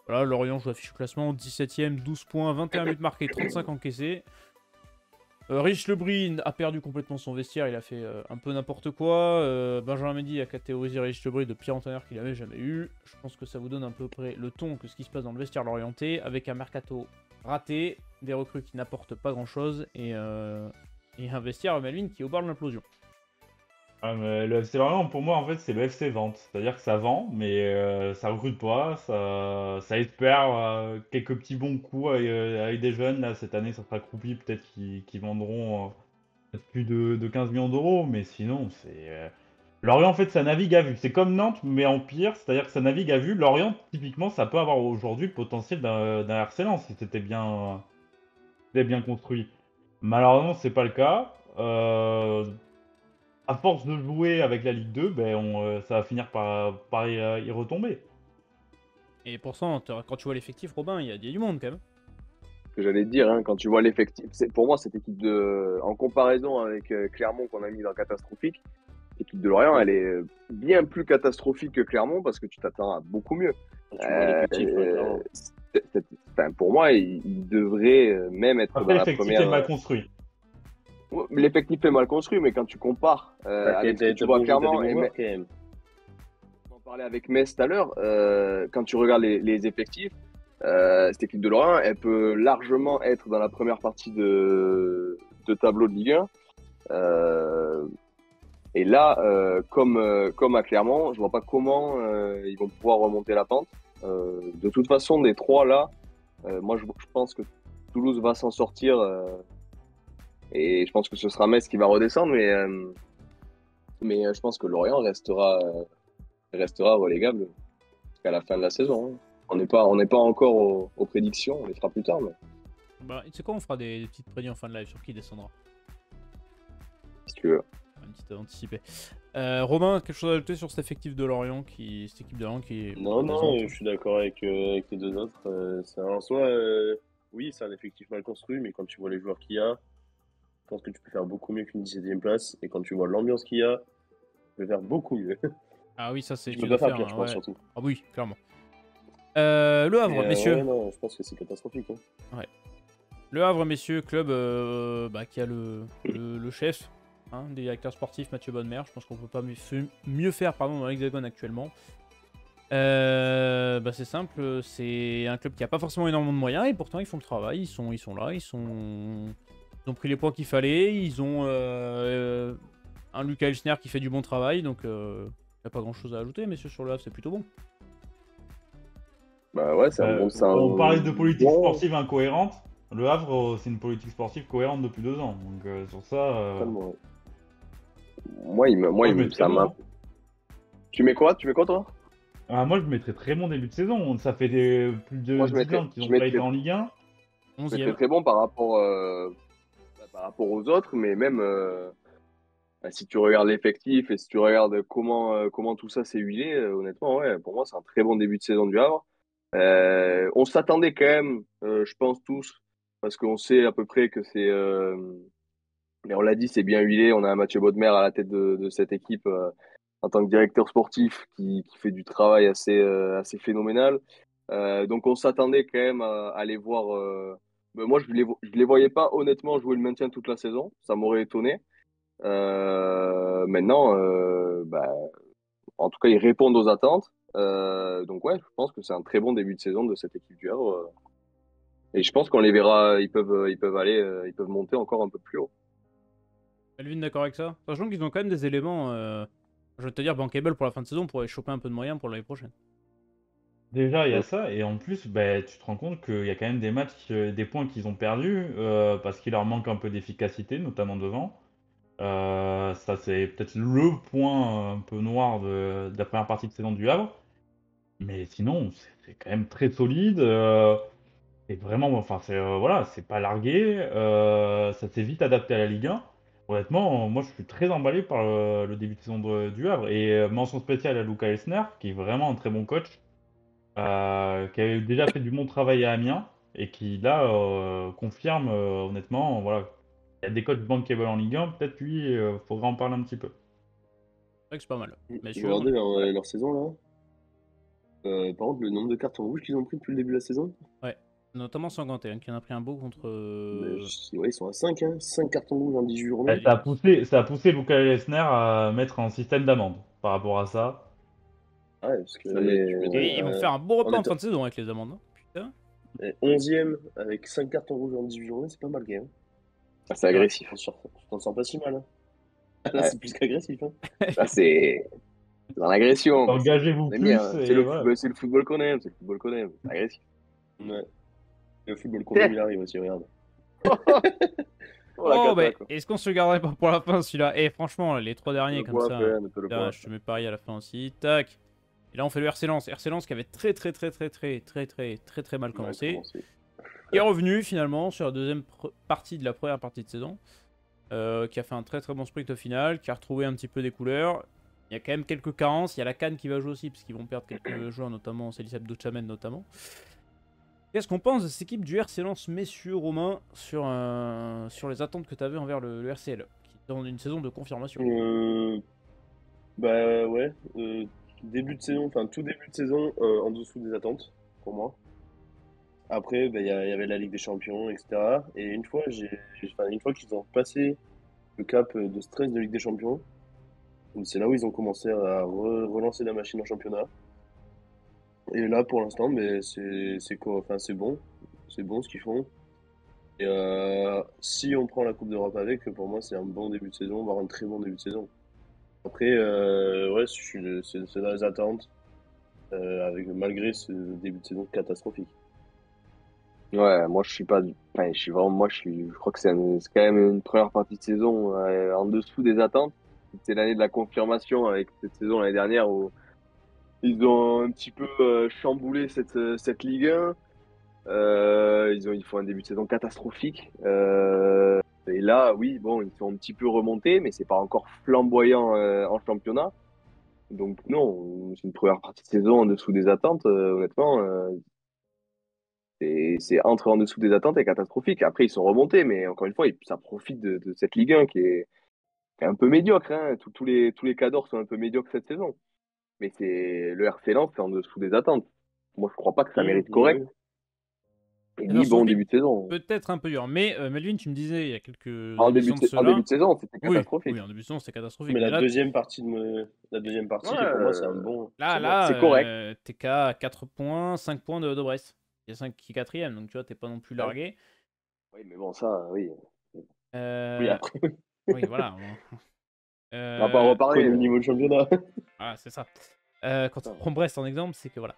Voilà, Lorient, je vous affiche au classement, 17ème, 12 points, 21 buts marqués, 35 encaissés. Rich Lebris a perdu complètement son vestiaire, il a fait un peu n'importe quoi. Benjamin Mendy a catégorisé Rich Lebris de pire entraîneur qu'il avait jamais eu. Je pense que ça vous donne à peu près le ton que ce qui se passe dans le vestiaire lorientais, avec un mercato raté, des recrues qui n'apportent pas grand chose et un vestiaire Melvin qui est au bord de l'implosion. Ah, mais le FC Lorient, pour moi, en fait, c'est le FC vente. C'est-à-dire que ça vend, mais ça recrute pas, ça espère quelques petits bons coups avec des jeunes. Là, cette année, ça sera Croupi, peut-être qui vendront peut-être plus de 15 millions d'euros, mais sinon, Lorient, en fait, ça navigue à vue. C'est comme Nantes, mais en pire, c'est-à-dire que ça navigue à vue. Lorient, typiquement, ça peut avoir aujourd'hui le potentiel d'un RC Lens si c'était bien construit. Malheureusement, c'est pas le cas. À force de jouer avec la Ligue 2, ça va finir par y retomber. Et pourtant, quand tu vois l'effectif, Robin, il y a du monde quand même. Ce que j'allais te dire, hein, quand tu vois l'effectif, pour moi, cette équipe en comparaison avec Clermont qu'on a mis dans catastrophique, l'équipe de Lorient, elle est bien plus catastrophique que Clermont parce que tu t'attends à beaucoup mieux. Tu vois l'effectif, clairement. Pour moi, il devrait même être Après, dans la l'effectif première. est mal construit. Ouais, l'effectif est mal construit, mais quand tu compares avec ce que tu vois clairement, et quand même. on en parlait avec Metz tout à l'heure, quand tu regardes les effectifs, cette équipe de Lorient, elle peut largement être dans la première partie de tableau de Ligue 1. Et là, comme à Clermont, je vois pas comment ils vont pouvoir remonter la pente. De toute façon, des trois là, moi je pense que Toulouse va s'en sortir. Et je pense que ce sera Metz qui va redescendre, mais je pense que Lorient restera relégable jusqu'à la fin de la saison. Hein. On n'est pas encore aux prédictions, on les fera plus tard. Mais... Bah, tu sais quoi, on fera des petites prédictions en fin de live sur qui descendra. Si tu veux. Une petite anticipée. Romain, quelque chose à ajouter sur cet effectif de Lorient cette équipe de Lorient qui est... Non, je suis d'accord avec les deux autres. C'est en soi, oui, c'est un effectif mal construit, mais quand tu vois les joueurs qu'il y a, je pense que tu peux faire beaucoup mieux qu'une 17ème place. Et quand tu vois l'ambiance qu'il y a, tu peux faire beaucoup mieux. Ah oui, ça c'est... Tu peux pas faire pire, je pense, surtout. Ah oui, clairement. Le Havre, messieurs. Ouais, non, je pense que c'est catastrophique. Hein. Ouais. Le Havre, messieurs, club qui a le chef, hein, des directeurs sportifs, Mathieu Bonnemer. Je pense qu'on peut pas mieux faire dans l'Hexagone actuellement. C'est simple, c'est un club qui a pas forcément énormément de moyens et pourtant ils font le travail, ils sont là, ils ont pris les points qu'il fallait, ils ont un Lucas Elsner qui fait du bon travail, donc il n'y a pas grand chose à ajouter, messieurs, sur le Havre, c'est plutôt bon. Bah ouais, c'est un bon. On parlait de politique sportive incohérente. Le Havre, c'est une politique sportive cohérente depuis 2 ans. Donc sur ça. Ça m'a. Tu mets quoi toi? Moi, je mettrais très bon début de saison. Ça fait plus de 10 ans qu'ils n'ont pas été en Ligue 1. C'est très bon par rapport aux autres, mais même si tu regardes l'effectif et si tu regardes comment tout ça s'est huilé, honnêtement, ouais, pour moi, c'est un très bon début de saison du Havre. On s'attendait quand même, je pense tous, parce qu'on sait à peu près que c'est... mais on l'a dit, c'est bien huilé. On a Mathieu Bodmer à la tête de cette équipe en tant que directeur sportif qui fait du travail assez phénoménal. Donc on s'attendait quand même à les voir. Mais moi, je les voyais pas honnêtement jouer le maintien toute la saison. Ça m'aurait étonné. Maintenant, en tout cas, ils répondent aux attentes. Donc ouais, je pense que c'est un très bon début de saison de cette équipe du Havre. Et je pense qu'on les verra, ils peuvent monter encore un peu plus haut. Melvin, d'accord avec ça? Sachant qu'ils ont quand même des éléments, je vais te dire, bankable pour la fin de saison pour aller choper un peu de moyens pour l'année prochaine. Déjà, il y a ça, et en plus, tu te rends compte qu'il y a quand même des matchs, des points qu'ils ont perdus parce qu'il leur manque un peu d'efficacité, notamment devant. Ça, c'est peut-être le point un peu noir de la première partie de saison du Havre. Mais sinon, c'est quand même très solide. Et vraiment, enfin, c'est pas largué. Ça s'est vite adapté à la Ligue 1. Honnêtement, moi, je suis très emballé par le début de saison du Havre. Et mention spéciale à Lucas Elsner, qui est vraiment un très bon coach, qui avait déjà fait du bon travail à Amiens. et qui là confirme honnêtement, voilà. Il y a des coachs bankable en Ligue 1, peut-être lui, faudra en parler un petit peu. C'est vrai que c'est pas mal. Mais J'ai sur... regardé leur saison là. Par contre, le nombre de cartons rouges qu'ils ont pris depuis le début de la saison, Ouais, notamment 51 qui en a pris un beau contre... ouais, ils sont à 5, hein. 5 cartons rouges en 18 journées. Ouais. Ça a poussé Luka Lesner à mettre un système d'amende par rapport à ça. Ouais, parce que Non, mais- tu m'étonnes, Et ils vont faire un beau repas en étant- fin de saison avec les amendes. Hein. Putain. 11ème avec 5 cartons rouges en 18 journées, c'est pas mal, quand même. Ah, c'est agressif. Tu t'en sors pas si mal. Hein. Là, Ouais. c'est plus qu'agressif. Hein. Là, c'est dans l'agression. Engagez-vous On aime plus bien. et C'est le, voilà. c'est le football qu'on aime. C'est le football qu'on aime. C'est agressif. Ouais. Le football qu'on aime, il arrive aussi, regarde. Oh, la Oh, cata, bah, quoi. est-ce qu'on se le garderait pas pour la fin celui-là? Et franchement, les 3 derniers comme ça. Mets-toi le Putain, point. je te mets pareil à la fin aussi. Tac. Et là, on fait le RC Lens. RC Lens qui avait très mal commencé. Qui est revenu finalement sur la deuxième partie de la première partie de saison. Qui a fait un très bon sprint au final. Qui a retrouvé un petit peu des couleurs. Il y a quand même quelques carences. Il y a la Cannes qui va jouer aussi. Parce qu'ils vont perdre quelques joueurs, notamment Célis Abdouchamen notamment. Qu'est-ce qu'on pense de cette équipe du RC Lens, messieurs Romain, sur les attentes que tu avais envers le RCL, qui est dans une saison de confirmation? Bah ouais, début de saison, enfin tout début de saison en dessous des attentes pour moi. Après, bah, y avait la Ligue des Champions, etc. Et une fois, une fois qu'ils ont passé le cap de stress de Ligue des Champions, c'est là où ils ont commencé à relancer la machine en championnat. Et là, pour l'instant, mais c'est bon, c'est bon ce qu'ils font. Et si on prend la Coupe d'Europe avec, pour moi, c'est un bon début de saison, voire un très bon début de saison. Après, ouais, c'est dans les attentes, malgré ce début de saison catastrophique. Ouais, moi je suis pas. Enfin, je suis vraiment. Je crois que c'est quand même une première partie de saison en dessous des attentes. C'est l'année de la confirmation avec cette saison l'année dernière où ils ont un petit peu chamboulé cette Ligue 1. Ils font un début de saison catastrophique. Et là, oui, bon, ils sont un petit peu remontés, mais c'est pas encore flamboyant en championnat. Donc non, c'est une première partie de saison en dessous des attentes. Honnêtement, c'est entre en dessous des attentes et catastrophique. Après, ils sont remontés, mais encore une fois, ça profite de cette Ligue 1 qui est un peu médiocre. Hein. Tous les cadors sont un peu médiocres cette saison. Mais le RC Lens, c'est en dessous des attentes. Moi, je crois pas que ça mérite correct. Et ni bon début de saison. Peut-être un peu dur. Mais Melvin, tu me disais il y a quelques En début de de saison, c'était catastrophique. Oui, en début de saison, c'était catastrophique. Mais là, deuxième partie, pour moi, c'est un bon. Là, c'est correct. T'es qu'à 4 points, 5 points de Brest. Il y a 5 qui est 4ème, donc tu vois, t'es pas non plus largué. Oui, mais bon, ça, oui. Oui, après, Oui, voilà. On va pas en reparler. le niveau de championnat. Ah, c'est ça. Quand on prend Brest en exemple, c'est que voilà.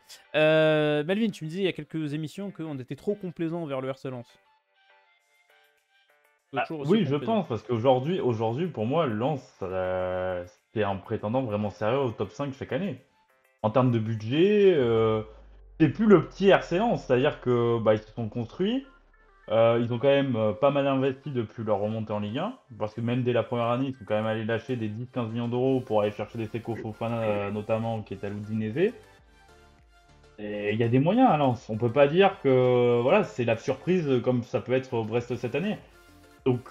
Melvin, tu me disais il y a quelques émissions qu'on était trop complaisant vers le RC Lens. Oui, je pense, parce qu'aujourd'hui, pour moi, Lens, c'est un prétendant vraiment sérieux au top 5 chaque année. En termes de budget, c'est plus le petit RC Lens, c'est-à-dire que ils se sont construits. Ils ont quand même pas mal investi depuis leur remontée en Ligue 1, parce que même dès la première année, ils sont quand même allés lâcher des 10-15 millions d'euros pour aller chercher des Seko Fofana, notamment, qui est à l'Udinese. Et il y a des moyens à Lens. On peut pas dire que voilà, c'est la surprise comme ça peut être au Brest cette année. Donc,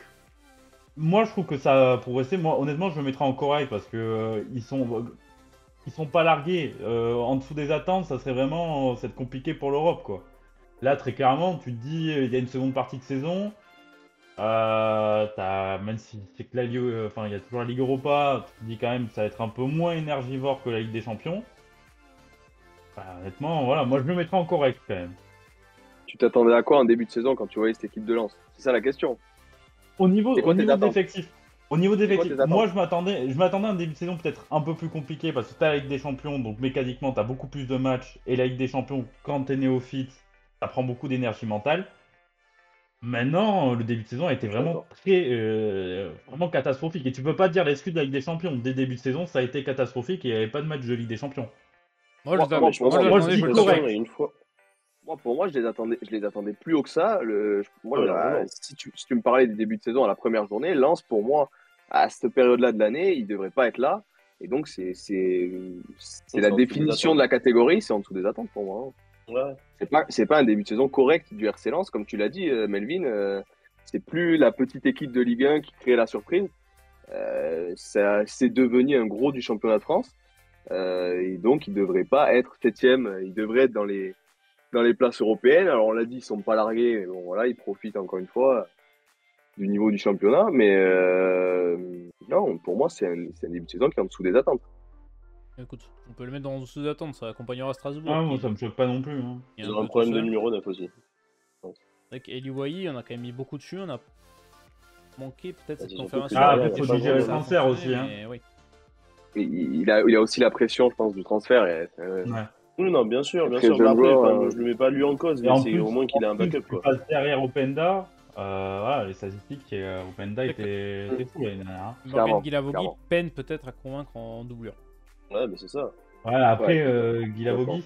moi, je trouve que ça pour rester. Moi, honnêtement, je me mettrai en correct parce que ils sont pas largués. En dessous des attentes, ça serait vraiment c'est compliqué pour l'Europe, quoi. Là, très clairement, tu te dis, il y a une seconde partie de saison. Même si c'est que il y a toujours la Ligue Europa, tu te dis quand même que ça va être un peu moins énergivore que la Ligue des Champions. Honnêtement, voilà, moi je me mettrais en correct quand même. Tu t'attendais à quoi en début de saison quand tu voyais cette équipe de Lens? C'est ça la question. Au niveau d'effectifs, moi je m'attendais à un début de saison peut-être un peu plus compliqué parce que t'as la Ligue des Champions, donc mécaniquement t'as beaucoup plus de matchs, et la Ligue des Champions, quand t'es néophyte, ça prend beaucoup d'énergie mentale. Maintenant, le début de saison a été vraiment vraiment catastrophique, et tu peux pas dire l'excuse de la Ligue des Champions. Dès le début de saison, ça a été catastrophique et il n'y avait pas de match de Ligue des Champions. Moi, je dis correct. Pour moi, je les attendais plus haut que ça. Ouais, si tu me parlais des débuts de saison à la première journée, Lens, pour moi, à cette période-là de l'année, il devrait pas être là. Et donc, c'est la définition de la catégorie, c'est en dessous des attentes pour moi. Ouais. C'est pas un début de saison correct du RC Lens, comme tu l'as dit, Melvin. C'est plus la petite équipe de Ligue 1 qui crée la surprise. C'est devenu un gros du championnat de France. Et donc, il devrait pas être septième. Il devrait être dans les places européennes. Alors, on l'a dit, ils sont pas largués. Mais bon, voilà, ils profitent encore une fois du niveau du championnat. Mais non, pour moi, c'est un début de saison qui est en dessous des attentes. Écoute, on peut le mettre dans sous attente, ça accompagnera Strasbourg. Ah, moi, ça me choque pas non plus. Hein. qui est Ils un ont peu un problème tout de seul. numéro 9 aussi. Avec Eli Wahi, on a quand même mis beaucoup dessus. On a manqué peut-être Bah, cette ils ont confirmation. beaucoup de après, derrière, faut il y a pas digérer le grand-chose. transfert aussi. Hein. Mais oui. Et il a aussi la pression, je pense, du transfert. Ouais. Oui, non, bien sûr, bien Très sûr. Mais jeune après, joueur, moi, je le mets pas lui en cause, Et mais en c'est plus, au moins qu'il ait un backup, tu quoi. passes derrière Openda. Voilà, les statistiques, Openda était fou l'année dernière. Hein. Morgan Clairement, Guilavogui clairement. peine peut-être à convaincre en doublure. Ouais, mais c'est ça. Ouais, après, Ouais, Guilavogui,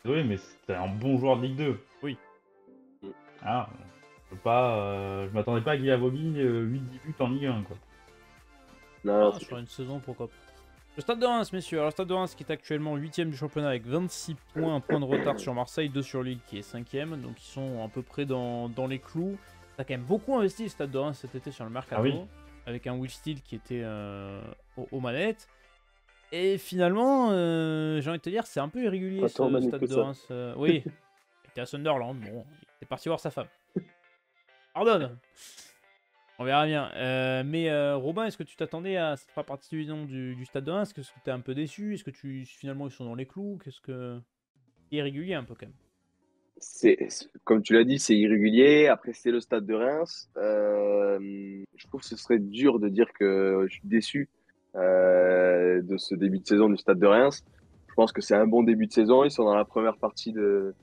désolé, mais c'était un bon joueur de Ligue 2. Oui. Ah, je m'attendais pas à Guilavogui 8-10 buts en Ligue 1, quoi. Non, Sur une saison, pourquoi pas. Le Stade de Reims, messieurs. Alors, le Stade de Reims qui est actuellement 8ème du championnat avec 26 points, un point de retard sur Marseille, 2 sur Lille qui est 5ème. Donc, ils sont à peu près dans les clous. T'as quand même beaucoup investi le Stade de Reims cet été sur le mercato. Ah oui. Avec un Will Steele qui était aux manettes. Et finalement, j'ai envie de te dire, c'est un peu irrégulier Pas tant ce manette Stade que de ça. Reims. Oui, il était à Sunderland. Bon, il était parti voir sa femme. Pardonne. On verra bien. Mais Robin, est-ce que tu t'attendais à cette première partie du Stade de Reims? Est-ce que tu es un peu déçu? Est-ce que finalement ils sont dans les clous? Qu'est-ce que... Irrégulier un peu quand même. Comme tu l'as dit, c'est irrégulier. Après, c'est le Stade de Reims. Je trouve que ce serait dur de dire que je suis déçu de ce début de saison du Stade de Reims. Je pense que c'est un bon début de saison. Ils sont dans la première partie de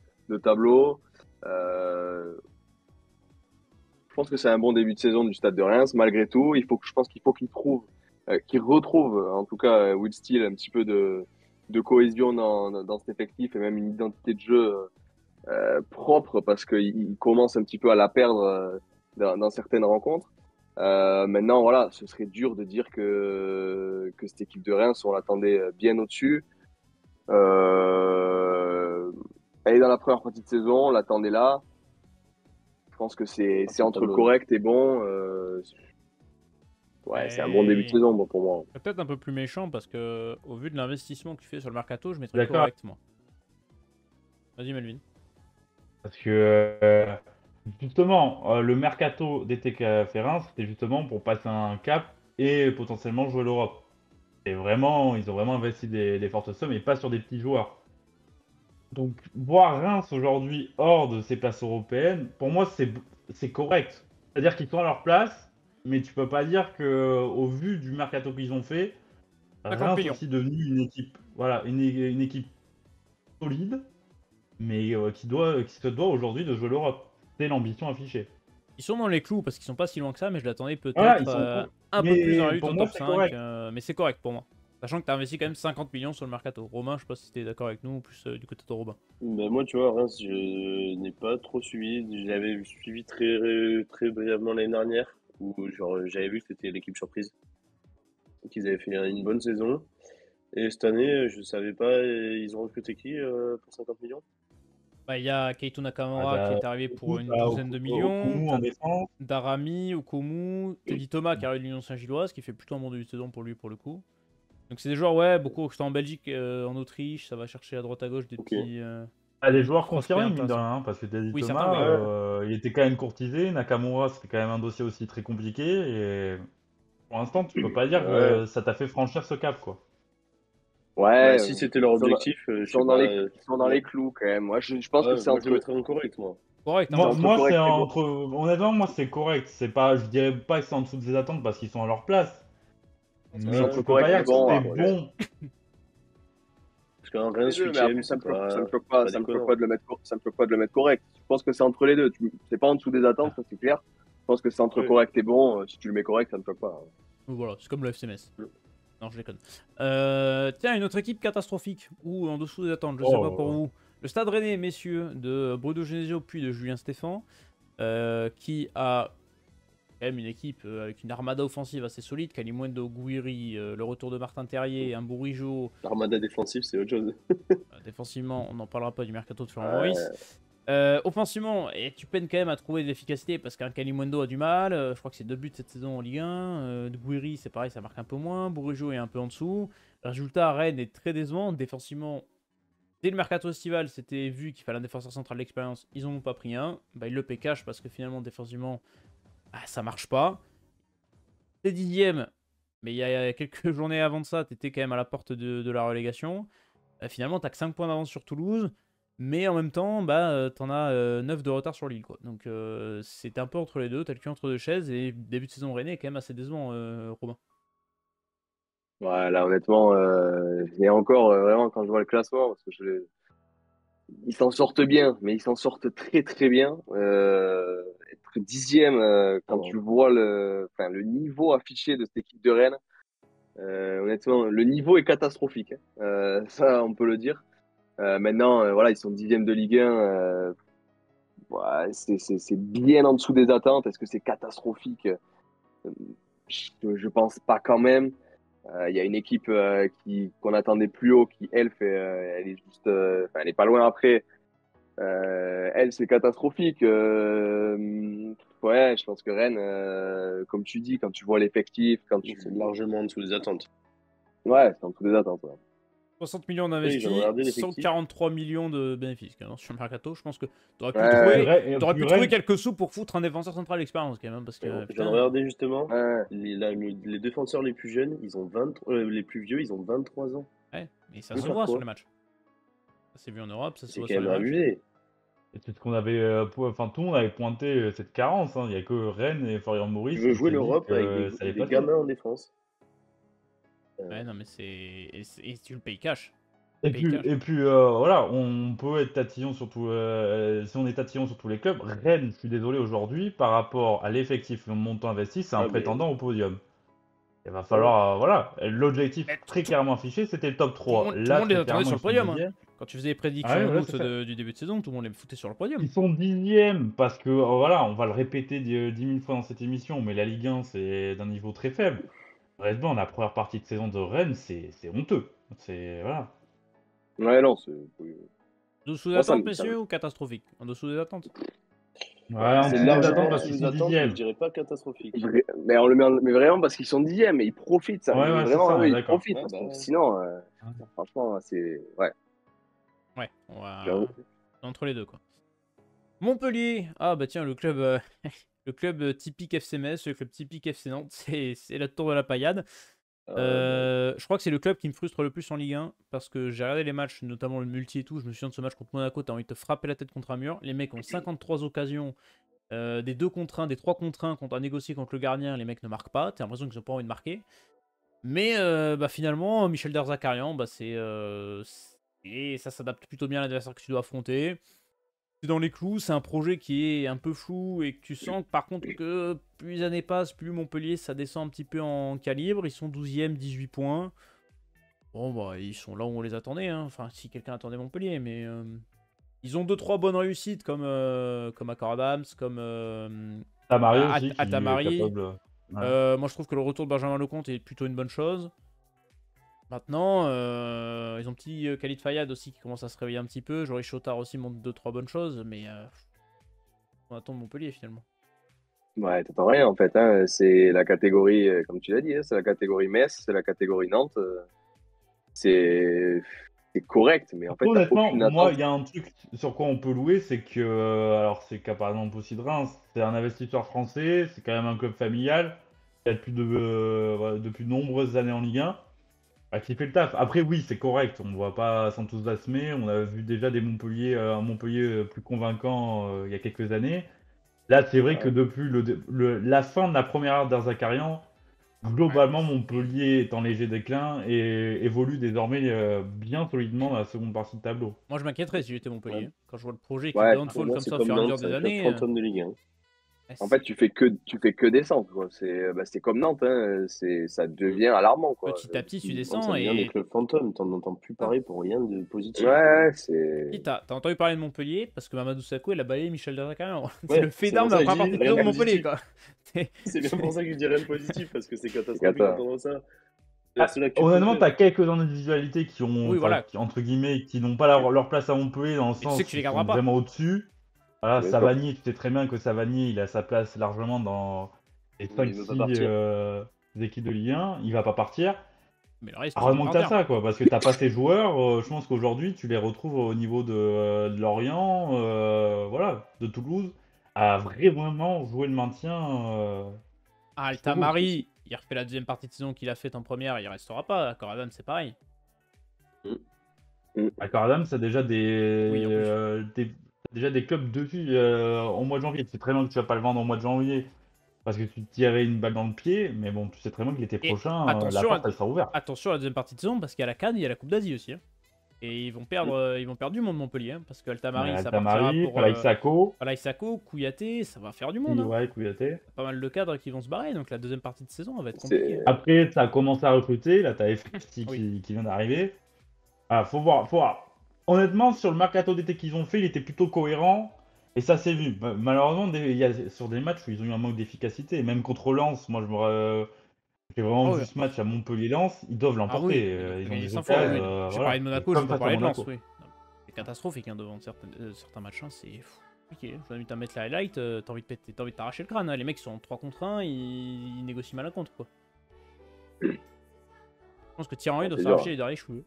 tableau. Je pense que c'est un bon début de saison du Stade de Reims. Malgré tout, je pense qu'il faut qu'ils retrouvent, en tout cas, Will Steele, un petit peu de cohésion dans cet effectif et même une identité de jeu propre parce qu'il commence un petit peu à la perdre dans certaines rencontres. Maintenant, voilà, ce serait dur de dire que cette équipe de Reims, on l'attendait bien au-dessus. Elle est dans la première partie de saison, on l'attendait là. Je pense que c'est entre correct et bon. Ouais, c'est un bon début de saison bon, pour moi. Peut-être un peu plus méchant parce que au vu de l'investissement que tu fais sur le mercato, je mettrais D'accord. correct moi. Vas-y Melvin. Parce que, justement, le mercato d'été qu'a fait Reims, c'était justement pour passer un cap et potentiellement jouer l'Europe. Et vraiment, ils ont vraiment investi des fortes sommes et pas sur des petits joueurs. Donc, voir Reims aujourd'hui hors de ces places européennes, pour moi, c'est correct. C'est-à-dire qu'ils sont à leur place, mais tu peux pas dire que, au vu du mercato qu'ils ont fait, 50 Reims est millions. aussi devenu une équipe, voilà, une équipe solide, mais qui se doit aujourd'hui de jouer l'Europe. C'est l'ambition affichée. Ils sont dans les clous parce qu'ils sont pas si loin que ça, mais je l'attendais peut-être Voilà, ils sont un peu mais plus dans la lutte pour au moi, top c'est 5. correct. Mais c'est correct pour moi. Sachant que tu as investi quand même 50 millions sur le mercato. Romain, je sais pas si tu es d'accord avec nous ou plus du côté de Robin. Mais moi, tu vois, Reims, je n'ai pas trop suivi. Je l'avais suivi très brièvement l'année dernière, où genre, j'avais vu que c'était l'équipe surprise, qu'ils avaient fait une bonne saison. Et cette année, je savais pas, ils ont recruté qui pour 50 millions? Bah, il y a Keito Nakamura qui est arrivé pour une T'as douzaine de millions. Okumu en défense. Darami, Okomu, Teddy Thomas qui arrive de l'Union Saint-Gilloise, qui fait plutôt un bon début de saison pour lui pour le coup. Donc c'est des joueurs, ouais, beaucoup recrutés en Belgique, en Autriche, ça va chercher à droite à gauche des petits... Des joueurs prospects confirmés, mine de intéressants. rien, hein, parce que Teddy Oui, Thomas, certains, il était quand même courtisé. Nakamura, c'était quand même un dossier aussi très compliqué. Et pour l'instant, tu peux pas dire que ça t'a fait franchir ce cap, quoi. Ouais, Bah, si c'était leur objectif, je ils sais sont dans pas. ils sont dans les clous quand même. Moi, je pense que c'est Moi, je le entre. mettrais en correct, moi. Correct, hein. entre Moi, correct c'est et bon. entre. Honnêtement, moi, c'est correct. C'est pas, je dirais pas que c'est en dessous des attentes parce qu'ils sont à leur place. Mais entre tu peux correct pas et dire que bon, c'est après. bon. Parce qu'un Reims Les deux, mais 8ème, après, ça c'est me choque pas, ça me choque c'est pas pas, ça me choque déconnant. pas de le mettre, ça me choque pas de le mettre correct. Je pense que c'est entre les deux. C'est pas en dessous des attentes, ça c'est clair. Je pense que c'est entre Oui. correct et bon. Si tu le mets correct, ça me choque pas. Voilà, c'est comme le FCMS. Non, je déconne. Tiens, une autre équipe catastrophique, ou en dessous des attentes, je sais pas pour vous. Le Stade Rennais, messieurs, de Bruno Genesio puis de Julien Stéphan, qui a quand même une équipe avec une armada offensive assez solide. Kalimundo, Gouiri, le retour de Martin Terrier, un Bourigeaud. L'armada défensive, c'est autre chose. Défensivement, on n'en parlera pas du mercato de Florent Ouais. Maurice. Offensivement, et tu peines quand même à trouver de l'efficacité parce qu'un Kalimundo a du mal. Je crois que c'est 2 buts cette saison en Ligue 1. Gouiri, c'est pareil, ça marque un peu moins. Bourigeaud est un peu en dessous. Résultat, Rennes est très décevant. Défensivement, dès le mercato estival, c'était vu qu'il fallait un défenseur central d'expérience. Ils n'en ont pas pris un. Bah, ils le paient cash parce que finalement, défensivement, ça marche pas. T'es 10ème, mais il y a quelques journées avant de ça, t'étais quand même à la porte de la relégation. Finalement, t'as que 5 points d'avance sur Toulouse. Mais en même temps, t'en as 9 de retard sur Lille, quoi. Donc c'était un peu entre les deux, t'as le cul entre deux chaises. Et début de saison Rennais est quand même assez décevant, Robin. Ouais, là, honnêtement, et encore, vraiment, quand je vois le classement, parce que ils s'en sortent bien, mais ils s'en sortent très très bien. Être 10e, quand tu vois le niveau affiché de cette équipe de Rennes, honnêtement, le niveau est catastrophique, hein. Ça, on peut le dire. Maintenant, voilà, ils sont 10e de Ligue 1. Ouais, c'est bien en dessous des attentes. Est-ce que c'est catastrophique? Je pense pas quand même. Il y a une équipe qu'on attendait plus haut, qui elle elle est juste, elle est pas loin après. Elle, c'est catastrophique. Ouais, je pense que Rennes, comme tu dis, quand tu vois l'effectif, C'est largement en dessous des attentes. ouais, c'est en dessous des attentes. Ouais. 60 millions Oui, d'investis, j'ai regardé l'effectif. 143 millions de bénéfices quand même, sur le mercato. Je pense que t'aurais pu, Ouais, t'aurais pu Rennes- trouver quelques sous pour foutre un défenseur central d'expérience quand même. Parce que, Je putain, viens de regarder justement. Ouais. Les défenseurs les plus jeunes, ils ont les plus vieux, ils ont 23 ans. ouais, mais ça Oui, se par voit quoi sur les matchs. Ça s'est vu en Europe, ça se C'est voit quand sur même les matchs. abusé. Et c'est ce qu'on avait, enfin tout le monde avait pointé cette carence. Il n'y a que Rennes et Florian Maurice Tu veux qui jouer s'est dit l'Europe avec que ça allait des passer. gamins en défense. Ouais, non, mais c'est. Et tu le payes cash. Et Paye puis, cash. voilà, on peut être tatillon sur si on est tatillon sur tous les clubs, Rennes, je suis désolé aujourd'hui, par rapport à l'effectif et au montant investi, c'est un Ah, mais- prétendant au podium. Il va falloir, voilà, l'objectif Mais très clairement affiché, c'était le top Tout 3. le Là, monde les très attendait clairement, sur le ils sont podium. Hein. dixièmes. Quand tu faisais les prédictions Ah ouais, en voilà, août c'est ça. du début de saison, tout le monde les foutait sur le podium. Ils sont 10e parce que, voilà, on va le répéter 10 000 fois dans cette émission, mais la Ligue 1, c'est d'un niveau très faible. Honnêtement, la première partie de saison de Rennes, c'est honteux. C'est, voilà. Ouais, non, c'est. En dessous des Moi, ça attentes, me- ça me- messieurs, ou catastrophique? En dessous des attentes. Ouais, en C'est dessous des largement attentes en parce dessous qu'ils des sont attentes, mais je 10e. dirais pas catastrophique. Mais on le met mais vraiment parce qu'ils sont 10e et ils profitent. Ça. Ouais, Mais ouais, c'est vraiment, ça, on eux, est ils d'accord. profitent. Ouais, Parce que bah ouais. sinon, franchement, c'est. Ouais. Ouais, on va. J'avoue. Entre les deux, quoi. Montpellier. Ah, bah tiens, le club. Le club typique FC Metz, le club typique FC Nantes, c'est la tour de la paillade. Je crois que c'est le club qui me frustre le plus en Ligue 1 parce que j'ai regardé les matchs, notamment le multi et tout. Je me souviens de ce match contre Monaco, t'as envie de te frapper la tête contre un mur. Les mecs ont 53 occasions, des 2 contre 1, des 3 contre 1 quand on négocié contre le gardien. Les mecs ne marquent pas, t'as l'impression qu'ils n'ont pas envie de marquer. Mais finalement, Michel Derzakarian, et ça s'adapte plutôt bien à l'adversaire que tu dois affronter. C'est dans les clous, c'est un projet qui est un peu flou et que tu sens que par contre que plus les années passent, plus Montpellier ça descend un petit peu en calibre. Ils sont 12e, 18 points. Bon bah ils sont là où on les attendait, hein. Enfin si quelqu'un attendait Montpellier, mais ils ont 2-3 bonnes réussites comme Accor Adams, comme Tamari aussi, qui est Tamari. capable. Ouais. Moi je trouve que le retour de Benjamin Lecomte est plutôt une bonne chose. Maintenant, ils ont petit Khalid Fayad aussi qui commence à se réveiller un petit peu. Joris Chotard aussi montre 2-3 bonnes choses, mais on attend de Montpellier finalement. Ouais, t'attends rien en fait. Hein. C'est la catégorie, comme tu l'as dit, hein, c'est la catégorie Metz, c'est la catégorie Nantes. C'est correct, mais en fait, t'as Honnêtement, aucune moi, attente. il y a un truc sur quoi on peut louer, c'est que, alors c'est le cas par exemple aussi de Reims, c'est un investisseur français, c'est quand même un club familial, qui a depuis de nombreuses années en Ligue 1, qui fait le taf. Après, oui, c'est correct, on ne doit pas s'enthousiasmer, on a vu déjà un Montpellier plus convaincant il y a quelques années. Là, c'est vrai que depuis la fin de la première ère d'Arzakarian, globalement, Montpellier est en léger déclin et évolue désormais bien solidement dans la seconde partie de tableau. Moi je m'inquiéterais si j'étais Montpellier. Ouais. Quand je vois le projet qui Ouais, downfall Pour moi, comme c'est ça au comme fur et à mesure Nantes, des c'est un club années. fantôme de Ligue 1. En fait, tu fais que descendre, quoi. C'est comme Nantes, hein. Ça devient alarmant, quoi. Petit à petit, tu Ça descends devient des et. clubs fantômes, t'en entends plus parler pour rien de positif. Ouais, Si, c'est. t'as entendu parler de Montpellier parce que Mamadou Sakho, il a balayé Michel Dezacarian. C'est Ouais, le fait c'est d'armes pour de la ça que première je partie dis de saison rien de de Montpellier, positif. quoi. C'est bien pour ça que je dis rien de positif, parce que c'est catastrophique Cata. d'entendre ça. Ah, Ceux-là que tu honnêtement, préfères. t'as quelques individualités qui ont, Oui, enfin, voilà. entre guillemets, qui n'ont pas leur place à Montpellier dans le Et tu sais sens que où tu les ils garderas sont pas. vraiment au-dessus. Voilà, Bien sûr. Savanier, tu sais très bien que Savanier, il a sa place largement dans les Il veut pas 5-6 partir. équipes de Ligue 1. Il va pas partir. Mais le reste, ils vont Heureusement que t'as partir. ça, quoi, parce que t'as pas ces joueurs. Je pense qu'aujourd'hui, tu les retrouves au niveau de Lorient, voilà, de Toulouse, à vraiment jouer le maintien. Ah, Jusqu'au bout. Altamari, il refait la deuxième partie de saison qu'il a faite en première, il restera pas. Coradam, c'est pareil. À Cardam, c'est déjà Oui, en plus. t'as déjà des clubs dessus en mois de janvier. Tu sais très bien que tu vas pas le vendre en mois de janvier parce que tu te tirais une balle dans le pied, mais bon, tu sais très bien que l'été Et prochain, la attention, porte elle sera ouverte. attention à la deuxième partie de saison parce qu'il y a la CAN, il y a la Coupe d'Asie aussi, hein. Et ils vont perdre du monde Montpellier, hein, parce que Altamari, ça partira Altamari, pour Palaïsako, Isako, Kouyaté, ça va faire du monde, hein. ouais, Kouyaté. Pas mal de cadres qui vont se barrer, donc la deuxième partie de saison elle va être C'est. compliquée. Après, ça a commencé à recruter. Là, t'as FST Oui. qui vient d'arriver. Ah, faut voir, faut voir. Honnêtement, sur le mercato d'été qu'ils ont fait, il était plutôt cohérent. Et ça s'est vu. Malheureusement, il y a, sur des matchs où ils ont eu un manque d'efficacité. Même contre Lens, moi, j'ai vraiment Oh, vu ouais. ce match à Montpellier-Lens. Ils doivent Ah oui, l'emporter. ils doivent Ils ont gagner des 100 fois. occasions. Oui. J'ai Voilà. parlé de Monaco, je Comme vais pas face à parler de Lens. Monaco. Oui. Non, c'est catastrophique, hein, devant certains matchs, hein, c'est compliqué. Je vous invite à mettre la highlight, t'as envie de t'arracher le crâne, hein. Les mecs ils sont en 3 contre 1, ils négocient mal à contre, quoi. Je pense que Thierry Henry doit c'est s'arracher dur. les derniers cheveux.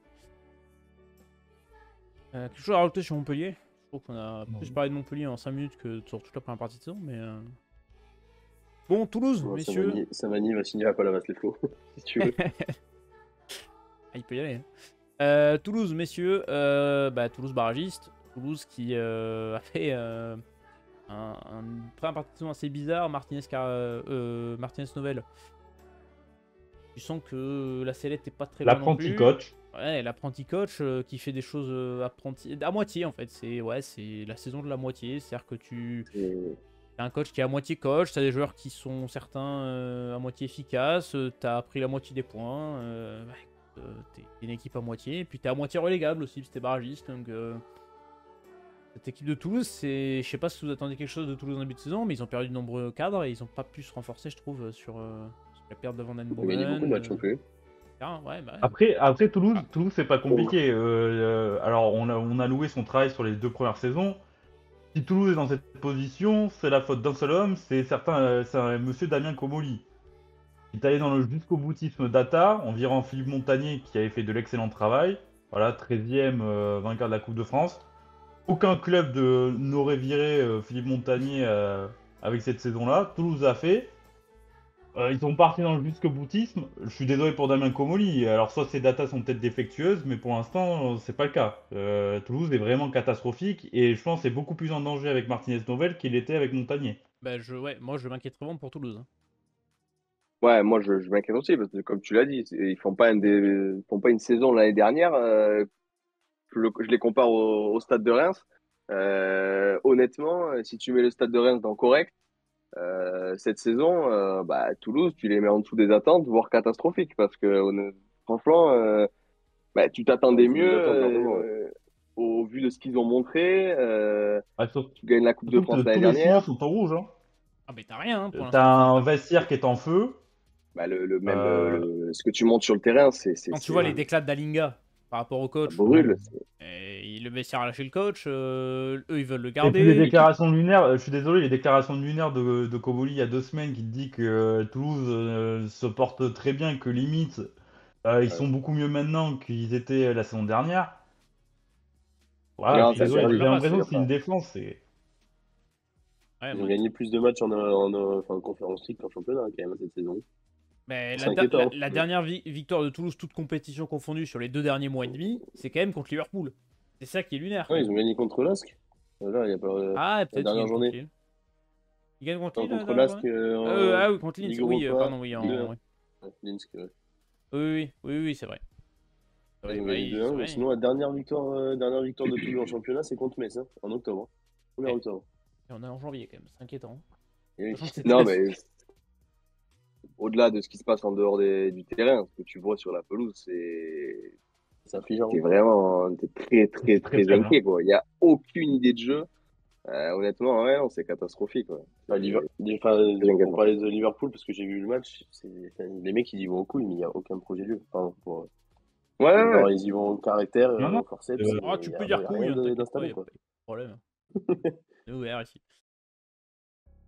Quelque chose à rajouter sur Montpellier? Je trouve qu'on a Non. plus parlé de Montpellier en 5 minutes que sur toute la première partie de saison, mais. Bon, Toulouse, Ouais, messieurs. Savani va signer à Palavas-les-Flots, si tu veux. Ah, il peut y aller, hein. Toulouse, messieurs. Toulouse barragiste. Toulouse qui a fait une première partie de saison assez bizarre. Martinez Novel. Tu sens que la sellette est pas très loin non L'apprenti plus. coach. Ouais, l'apprenti coach qui fait des choses à moitié en fait. C'est la saison de la moitié. C'est-à-dire que t'as un coach qui est à moitié coach, t'as des joueurs qui sont certains à moitié efficaces, t'as pris la moitié des points, t'es une équipe à moitié, et puis t'es à moitié relégable aussi, c'était barragiste. Donc cette équipe de Toulouse, je sais pas si vous attendez quelque chose de Toulouse en début de saison, mais ils ont perdu de nombreux cadres et ils ont pas pu se renforcer, je trouve, sur la perte de Van Den On a gagné beaucoup de matchs non plus. Ouais, bah, Après Toulouse, Ah. Toulouse c'est pas compliqué. Alors on a loué son travail sur les 2 premières saisons. Si Toulouse est dans cette position, c'est la faute d'un seul homme, c'est un monsieur Damien Comoli. Il est allé dans le jusqu'au boutisme data en virant Philippe Montagnier qui avait fait de l'excellent travail. Voilà, 13e vainqueur de la Coupe de France. Aucun club n'aurait viré Philippe Montagnier avec cette saison-là. Toulouse a fait. Ils sont partis dans le jusqu'au boutisme. Je suis désolé pour Damien Comoli. Alors, soit ces datas sont peut-être défectueuses, mais pour l'instant, c'est pas le cas. Toulouse est vraiment catastrophique et je pense que c'est beaucoup plus en danger avec Martinez Novel qu'il était avec Montagnier. moi je m'inquiète vraiment pour Toulouse, hein. Ouais, moi je m'inquiète aussi parce que comme tu l'as dit, ils font pas une saison l'année dernière. Je les compare au Stade de Reims. Honnêtement, si tu mets le Stade de Reims dans correct, cette saison, Toulouse, tu les mets en dessous des attentes, voire catastrophiques, parce que franchement, tu Ouais, t'attendais c'est mieux des attentes largement, ouais. au vu de ce qu'ils ont montré. Ah, surtout Tu gagnes la Coupe de surtout que France l'année tous les signaux dernière. sont en rouge. Hein. Ah, mais t'as rien, hein, pour T'as l'instant. un vestiaire qui est en feu. Même ce que tu montes sur le terrain, Quand tu vois les déclats d'Alinga par rapport au ça coach, brûle. et le vestiaire a lâché le coach, eux ils veulent le Et puis les garder. déclarations lunaires, je suis désolé, les déclarations lunaires de Comoli il y a 2 semaines qui te dit que Toulouse se porte très bien, que limite ils sont beaucoup mieux maintenant qu'ils étaient la saison dernière. Voilà, je Non, suis Ils ça sont en désolé, haut de j'ai la masse. l'impression que c'est enfin, une défense. C'est... Ouais, Ils ont gagné plus de matchs en Conférence League qu'en championnat, quand même, cette saison. mais C'est inquiétant. la dernière victoire de Toulouse, toute compétition confondue, sur les 2 derniers mois et demi, c'est quand même contre Liverpool. C'est ça qui est lunaire, quand Ouais, ils même. ont gagné contre Lask. Là, il y a pas. Ah, peut-être dernière qu'ils gagnent contre journée. Lille. Ils gagnent contre Non, Lille, la contre dernière Lask. journée Ah oui, contre Linz. Ligue Oui, Europa, pardon, oui, Ligue 1. ouais. Linz, ouais. Oui, c'est vrai. Ils ont bah, gagné ils- 2-1, ouais. mais sinon, la dernière victoire de Toulouse en championnat, c'est contre Metz, hein, en octobre. 1er octobre. Et on est en janvier, quand même, c'est inquiétant. Sachant que c'est Non, très- mais au-delà de ce qui se passe en dehors du terrain, ce que tu vois sur la pelouse, C'est affligeant. t'es très, très, C'est très très faible, inquiet, quoi. Il n'y a aucune idée de jeu. Honnêtement, ouais, non, c'est catastrophique, quoi. Enfin, on parlait de Liverpool parce que j'ai vu le match. Les mecs, ils y vont au coup, mais il n'y a aucun projet de jeu. Pardon, Ouais, ouais, genre, ouais. ils y vont au caractère, Non, non. au forceps. Ah, mais tu il y peux a dire couille, rien hein, t'inquiète pas, d'installé, y a quoi. pas de problème. C'est ouvert ici.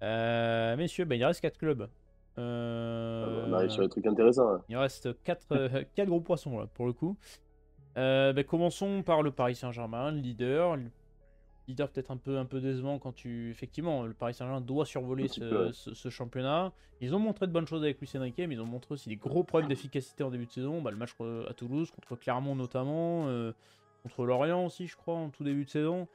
Messieurs, bah, il reste 4 clubs. On arrive sur des trucs intéressants. Là. Il reste 4 gros poissons là, pour le coup. Bah, commençons par le Paris Saint-Germain, le leader. Le leader peut-être un peu décevant quand tu... Effectivement, le Paris Saint-Germain doit survoler Un petit peu, ouais. ce championnat. Ils ont montré de bonnes choses avec Luis Enrique, mais ils ont montré aussi des gros problèmes d'efficacité en début de saison. Bah, le match à Toulouse, contre Clermont notamment, contre Lorient aussi, je crois, en tout début de saison.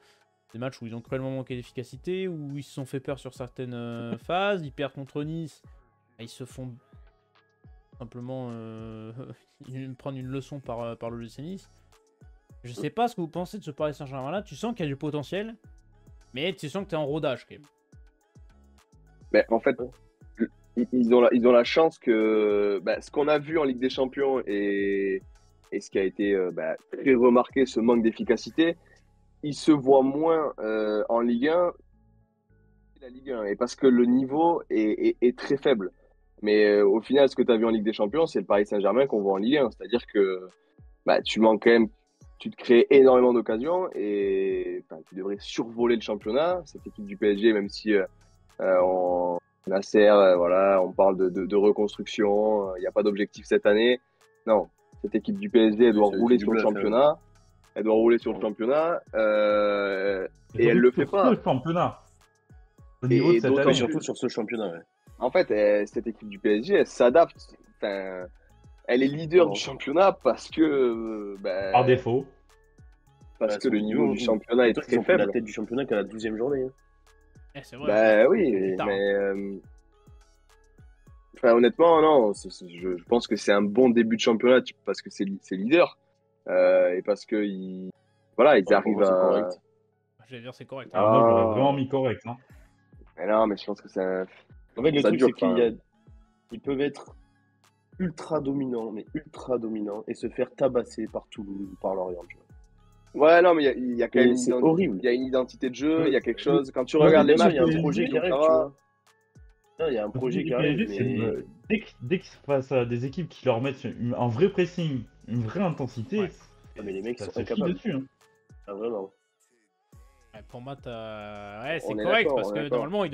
Des matchs où ils ont cruellement manqué d'efficacité, où ils se sont fait peur sur certaines phases. Ils perdent contre Nice. Ils se font simplement prendre une leçon par le GC Nice. Je sais pas ce que vous pensez de ce Paris Saint-Germain là. Tu sens qu'il y a du potentiel, mais tu sens que tu es en rodage quand même. Mais en fait, ils ont la chance que ce qu'on a vu en Ligue des Champions et ce qui a été très remarqué, ce manque d'efficacité, il se voit moins en Ligue 1 que la Ligue 1, et parce que le niveau est très faible. Mais au final, ce que tu as vu en Ligue des Champions, c'est le Paris Saint-Germain qu'on voit en Ligue 1. C'est-à-dire que tu manques quand même, tu te crées énormément d'occasions et tu devrais survoler le championnat. Cette équipe du PSG, même si on Nasser, voilà, on parle de reconstruction, il n'y a pas d'objectif cette année. Non, cette équipe du PSG, elle doit rouler sur le championnat. Elle doit rouler sur le championnat et elle le fait pas. Le championnat. Le niveau de cette année. Surtout sur ce championnat. Ouais. En fait, cette équipe du PSG, elle s'adapte. Enfin, elle est leader du championnat parce que. Par défaut. Parce que le niveau du championnat est très faible. La tête du championnat qu'à la 12e journée. Hein. C'est vrai. Oui, mais. Enfin, honnêtement, non. Je pense que c'est un bon début de championnat parce que c'est leader. Et parce que ils arrivent à. J'allais dire c'est correct. Alors moi j'aurais vraiment mis correct. Hein. Mais non, mais je pense que c'est un. En fait, le truc, c'est qu'ils peuvent être ultra dominants, et se faire tabasser par Toulouse ou par Lorient. Tu vois. Ouais, non, mais il y a quand même horrible. Il y a une identité de jeu, il y a quelque chose. Quand tu regardes les matchs, il y a un projet qui arrive, tu vois. Il y a un projet qui arrive. Dès qu'ils se face à des équipes qui leur mettent un vrai pressing, une vraie intensité, mais les mecs sont incapables dessus. Hein. Ah, vraiment. Pour moi, c'est correct parce que normalement,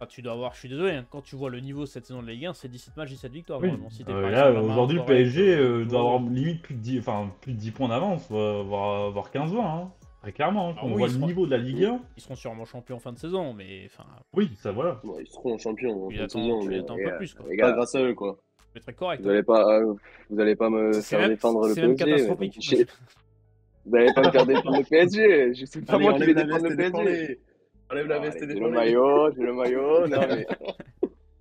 tu dois avoir, je suis désolé, hein, quand tu vois le niveau cette saison de Ligue 1, c'est 17 matchs, 17 victoires. Oui. Si là, aujourd'hui, le PSG doit avoir limite plus de 10 points d'avance, voire 15-20. Hein. Très clairement, quand on voit le niveau de la Ligue 1. Ils seront sûrement champions en fin de saison, mais enfin. Oui, ça voilà. Ouais, ils seront champions en fin de saison. Tu attends un peu plus. Quoi. Pas grâce à eux, quoi. C'est très correct. Vous allez pas me faire défendre le PSG. C'est même catastrophique. Vous n'allez pas me faire défendre le PSG. Je sais pas moi qui vais défendre le PSG. Enlève la veste et j'ai le maillot. Non, mais.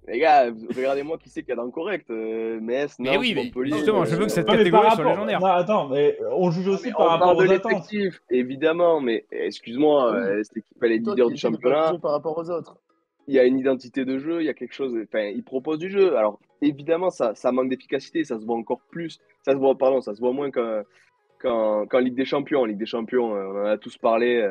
Les gars, regardez-moi qui c'est qu'il y a dans le correct. Metz, Nantes, Montpellier. Justement, je veux que cette catégorie soit légendaire. Non, attends, mais on juge aussi par rapport aux attentes. Évidemment, mais excuse-moi, cette équipe, elle est leader du championnat. Par rapport aux autres. Il y a une identité de jeu, il y a quelque chose. Enfin, ils proposent du jeu. Alors, évidemment, ça manque d'efficacité, ça se voit encore plus. Ça se voit moins qu'en Ligue des Champions. En Ligue des Champions, on en a tous parlé.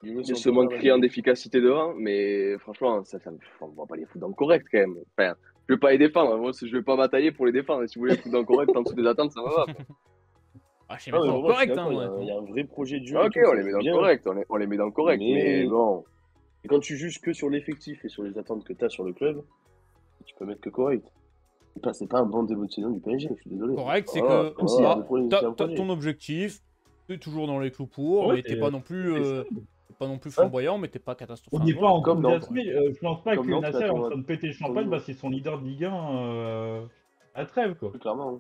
Il y a ce manque criant d'efficacité devant, mais franchement, on ne va pas les foutre dans le correct quand même. Enfin, je ne vais pas les défendre. Moi, je ne vais pas batailler pour les défendre. Si vous voulez les foutre dans le correct en dessous des attentes, ça va pas. Je sais même pas correct. Il y a un vrai projet de jeu. Ok, on les met dans le correct. On les met dans le correct. Mais bon. Et quand tu juges que sur l'effectif et sur les attentes que tu as sur le club, tu peux mettre que correct. C'est pas un bon début de saison du PSG, je suis désolé. Correct, c'est que ton objectif, tu es toujours dans les clous pour, mais t'es pas non plus. Pas non plus flamboyant, mais t'es pas catastrophique. On n'est pas en comme je pense pas que Nasser est en train de péter le champagne parce qu'ils sont leaders de Ligue 1 à trêve, quoi. Clairement.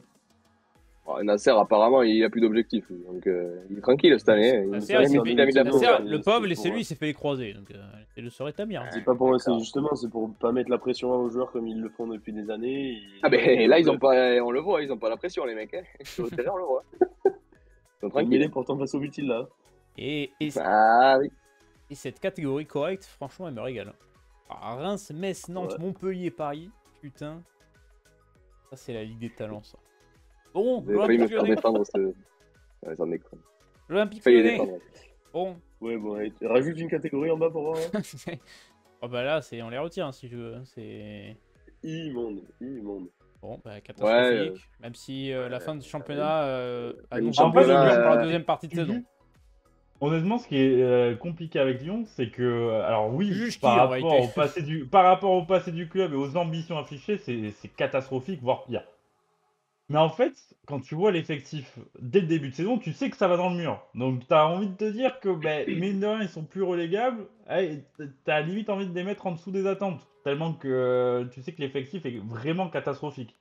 Nasser, apparemment, il a plus d'objectifs. Donc, il est tranquille cette année. Le pauvre, laissez-lui, il s'est fait les croiser. Donc, il se rétablir. C'est pas pour moi, c'est pour pas mettre la pression aux joueurs comme ils le font depuis des années. Ah, ben là, on le voit, ils ont pas la pression, les mecs. Sur le terrain, on le voit. Ils sont tranquilles. Pourtant, face au but, là. Et cette catégorie correcte, franchement, elle me régale. Ah, Reims, Metz, Nantes, Ouais. Montpellier, Paris. Putain. Ça, c'est la Ligue des talents, ça. Bon, Vous avez failli me l'Olympique faire Lyonnais. défendre ce. Ouais, j'en ai quoi. L'Olympique Failli Lyonnais. défendre. Bon. Ouais, bon, allez, rajoute une catégorie en bas pour voir. Oh bah là, on les retire hein, si je veux. C'est. Immonde, immonde. Bon, bah, Ouais, catastrophique. Même si la fin du championnat annonce du un peu championnat, dur pour la deuxième partie de Tu saison. dis Honnêtement, ce qui est compliqué avec Lyon, c'est que, alors oui, Juge qui, par en rapport réalité. par rapport au passé du club et aux ambitions affichées, c'est catastrophique, voire pire. Mais en fait, quand tu vois l'effectif dès le début de saison, tu sais que ça va dans le mur. Donc tu as envie de te dire que, ben, mine de rien, ils sont plus relégables. Et t'as limite envie de les mettre en dessous des attentes. Tellement que tu sais que l'effectif est vraiment catastrophique.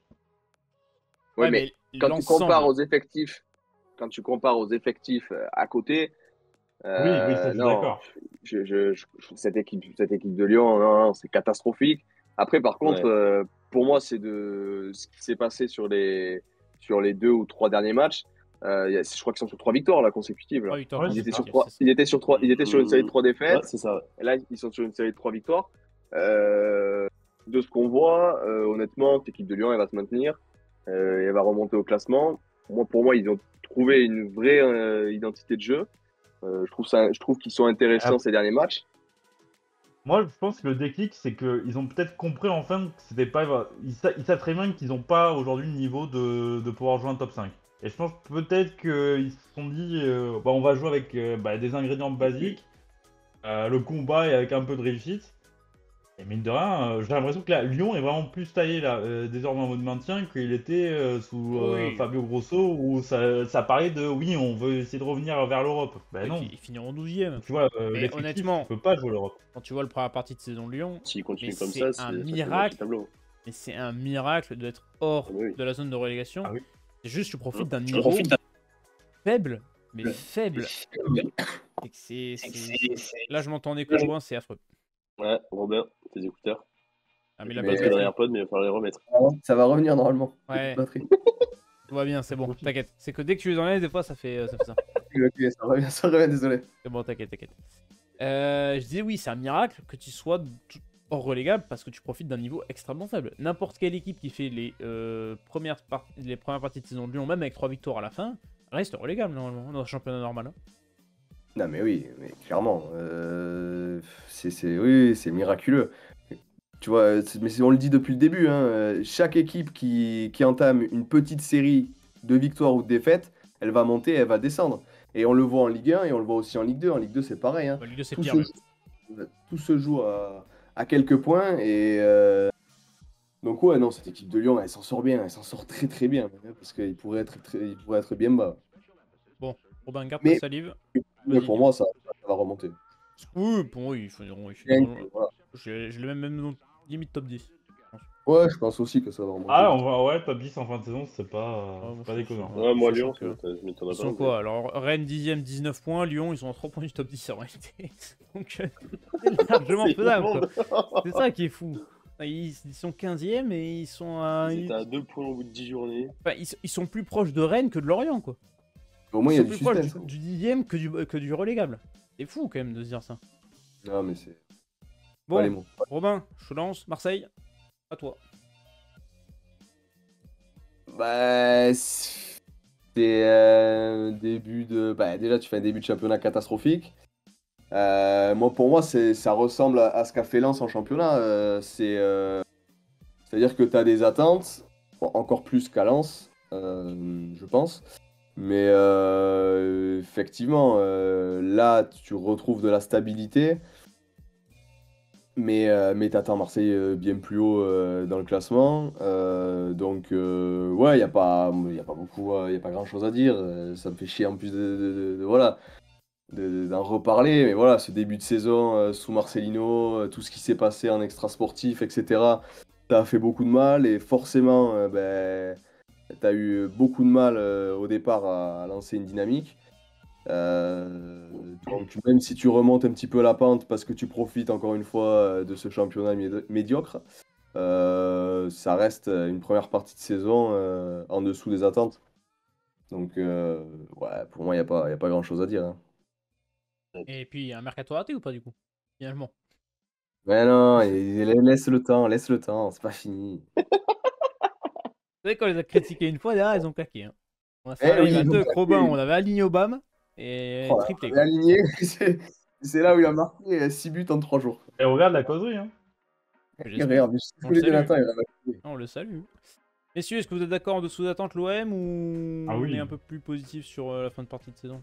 Ouais, Ouais, mais mais quand tu compares l'ensemble. aux effectifs à côté, Oui, ça je suis non, d'accord. cette équipe de Lyon, non, c'est catastrophique. Après, par contre, Ouais. pour moi, c'est de ce qui s'est passé sur les 2 ou 3 derniers matchs. Je crois qu'ils sont sur 3 victoires là, consécutives. Là. Oh, victoire Ouais, Ils c'est étaient ça. sur consécutive, trois, c'est ça. ils étaient sur une série de 3 défaites. Ouais, c'est ça. Et là, ils sont sur une série de 3 victoires. De ce qu'on voit, honnêtement, cette équipe de Lyon, elle va se maintenir. Elle va remonter au classement. Pour moi, ils ont trouvé une vraie identité de jeu. Je trouve qu'ils sont intéressants ces derniers matchs. Moi, je pense que le déclic, c'est qu'ils ont peut-être compris enfin que c'était pas. Ils savent très bien qu'ils n'ont pas aujourd'hui le niveau de pouvoir jouer un top 5. Et je pense peut-être qu'ils se sont dit, bah, on va jouer avec des ingrédients basiques, le combat et avec un peu de réussite. Et mine de rien, j'ai l'impression que là, Lyon est vraiment plus taillé là, désormais en mode maintien qu'il était sous Oui. Fabio Grosso, où ça parlait de oui, on veut essayer de revenir vers l'Europe. Ben non, Ils finiront 12e. tu vois, Mais l'effectif, honnêtement, tu peux pas jouer l'Europe. quand tu vois la première partie de saison de Lyon, S'il mais continue comme c'est ça un fait le bas du miracle. tableau. Mais c'est un miracle d'être hors Ah oui. de la zone de relégation. Ah oui. C'est juste tu profites d'un Tu niveau faible, mais faible. Et que là, je m'entends en écho, Robin, c'est affreux. Ouais, Robin, tes écouteurs. Ah, mais la Mais bonne t'as batterie. AirPod, mais il va falloir les remettre. Ça va revenir normalement. Ouais. Batterie. Tout va bien, c'est bon, t'inquiète. C'est que dès que tu les enlèves, des fois, ça fait ça. Ok, ça revient, désolé. C'est bon, t'inquiète. Je disais, oui, c'est un miracle que tu sois hors relégable parce que tu profites d'un niveau extrêmement faible. N'importe quelle équipe qui fait les premières parties de saison de Lyon, même avec 3 victoires à la fin, reste relégable normalement dans le championnat normal. Hein. Non mais oui, mais clairement, oui, c'est miraculeux. Tu vois, on le dit depuis le début, hein, chaque équipe qui entame une petite série de victoires ou de défaites, elle va monter, elle va descendre. Et on le voit en Ligue 1 et on le voit aussi en Ligue 2. En Ligue 2, c'est pareil. Hein. Bah, Ligue 2, c'est Tout, pire. tout se joue à quelques points. Et donc ouais, non, cette équipe de Lyon, elle s'en sort bien, elle s'en sort très très bien. Parce qu'il pourrait être bien bas. Bon, Robin, garde Mais- ta salive. Mais Vas-y, pour dis. moi, ça va remonter. Oui, pour moi, ils finiront. Voilà. Je le mets même limite top 10. Ouais, je pense aussi que ça va remonter. Ah, ouais, top 10 en fin de saison, c'est pas, moi, c'est pas je déconnant. trouve Ouais, moi, sachant Lyon, que- je m'étonnerais Ils pas. sont quoi alors Rennes 10ème, 19 points. Lyon, ils sont à 3 points du top 10 en réalité. Donc, c'est largement C'est faisable. immonde. Quoi. C'est ça qui est fou. Ils sont 15ème et ils sont à. Ils étaient à 2 points au bout de 10 journées. Enfin, ils sont plus proches de Rennes que de Lorient, quoi. Au moins, il y Ils a sont du plus proches suspense. du 10ème que du relégable. C'est fou quand même de se dire ça. Non, mais c'est Bon, pas les mots. Robin, je lance. Marseille, à toi. Bah, c'est début de. Bah, déjà, tu fais un début de championnat catastrophique. Pour moi, ça ressemble à ce qu'a fait Lens en championnat. C'est-à-dire que tu as des attentes, bon, encore plus qu'à Lens, je pense. Mais effectivement, là, tu retrouves de la stabilité. Mais t'attends Marseille bien plus haut dans le classement. Donc, ouais, il n'y a pas beaucoup, il a pas grand-chose à dire. Ça me fait chier en plus voilà, d'en reparler. Mais voilà, ce début de saison sous Marcelino, tout ce qui s'est passé en extra-sportif, etc., ça a fait beaucoup de mal. Et forcément, tu as eu beaucoup de mal au départ à lancer une dynamique. Donc même si tu remontes un petit peu la pente parce que tu profites encore une fois de ce championnat médiocre, ça reste une première partie de saison en dessous des attentes. Donc ouais, pour moi, il n'y a pas grand-chose à dire. Hein. Et puis, un mercato raté ou pas du coup Finalement. Mais non, laisse le temps, c'est pas fini. Vous savez, quand on les a critiqués une fois, derrière, ils ont claqué. Hein. On a fait un Eh live oui, à ils l'ont deux, Crobin, claqué. on avait aligné Obama et Oh là, triplé. on est aligné, c'est là où il a marqué 6 buts en 3 jours. Et regarde la causerie, hein. J'espère. Regarde, je On tous le les salue. Jonathan, il a marqué. On le salue. Messieurs, est-ce que vous êtes d'accord en dessous d'attente l'OM ou Ah on oui. est un peu plus positif sur la fin de partie de saison?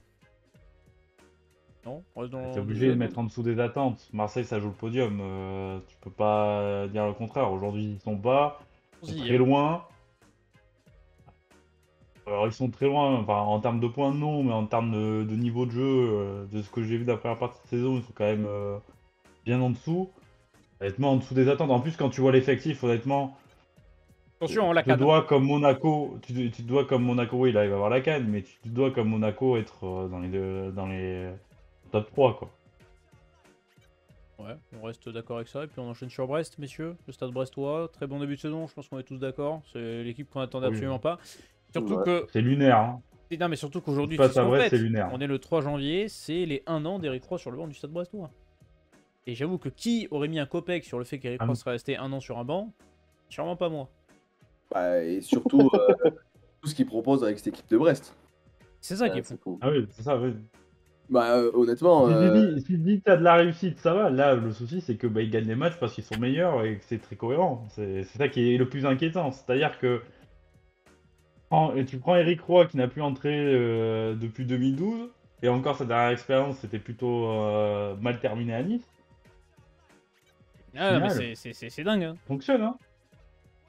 Non, on reste dans T'es le obligé de deuxième. mettre en dessous des attentes. Marseille, ça joue le podium. Tu peux pas dire le contraire. Aujourd'hui, ils sont bas, ils sont Allons-y, très hein. loin. Alors, ils sont très loin, enfin, en termes de points, non, mais en termes de niveau de jeu, de ce que j'ai vu de la première partie de saison, ils sont quand même bien en dessous. Honnêtement, en dessous des attentes. En plus, quand tu vois l'effectif, honnêtement, Attention, on tu la te canne. dois comme Monaco, tu te dois comme Monaco, oui, là, il va avoir la canne, mais tu te dois comme Monaco être dans les top 3, quoi. Ouais, on reste d'accord avec ça. Et puis on enchaîne sur Brest, messieurs. Le stade brestois. Très bon début de saison, je pense qu'on est tous d'accord. C'est l'équipe qu'on attendait Oui. absolument pas. Surtout Ouais. que. C'est lunaire, hein. Non, mais surtout Ce qui qu'aujourd'hui, se c'est passe ce à qu'on Brest, fête. c'est lunaire. On est le 3 janvier, c'est les 1 an d'Eric Roy sur le banc du stade brestois. Et j'avoue que qui aurait mis un copec sur le fait qu'Eric Roy serait resté 1 an sur un banc? Sûrement pas moi. Bah, et surtout, tout ce qu'il propose avec cette équipe de Brest. C'est ça qui Ouais, est fou. c'est cool. Ah oui, c'est ça, oui. Bah, honnêtement, Si tu dis que t'as de la réussite, ça va. Là, le souci, c'est que ils gagnent les matchs parce qu'ils sont meilleurs et que c'est très cohérent. C'est ça qui est le plus inquiétant. C'est-à-dire que et tu prends Eric Roy qui n'a plus entré depuis 2012, et encore sa dernière expérience, c'était plutôt mal terminé à Nice. Au Ah, non, mais final, c'est dingue. Hein. ça fonctionne, hein.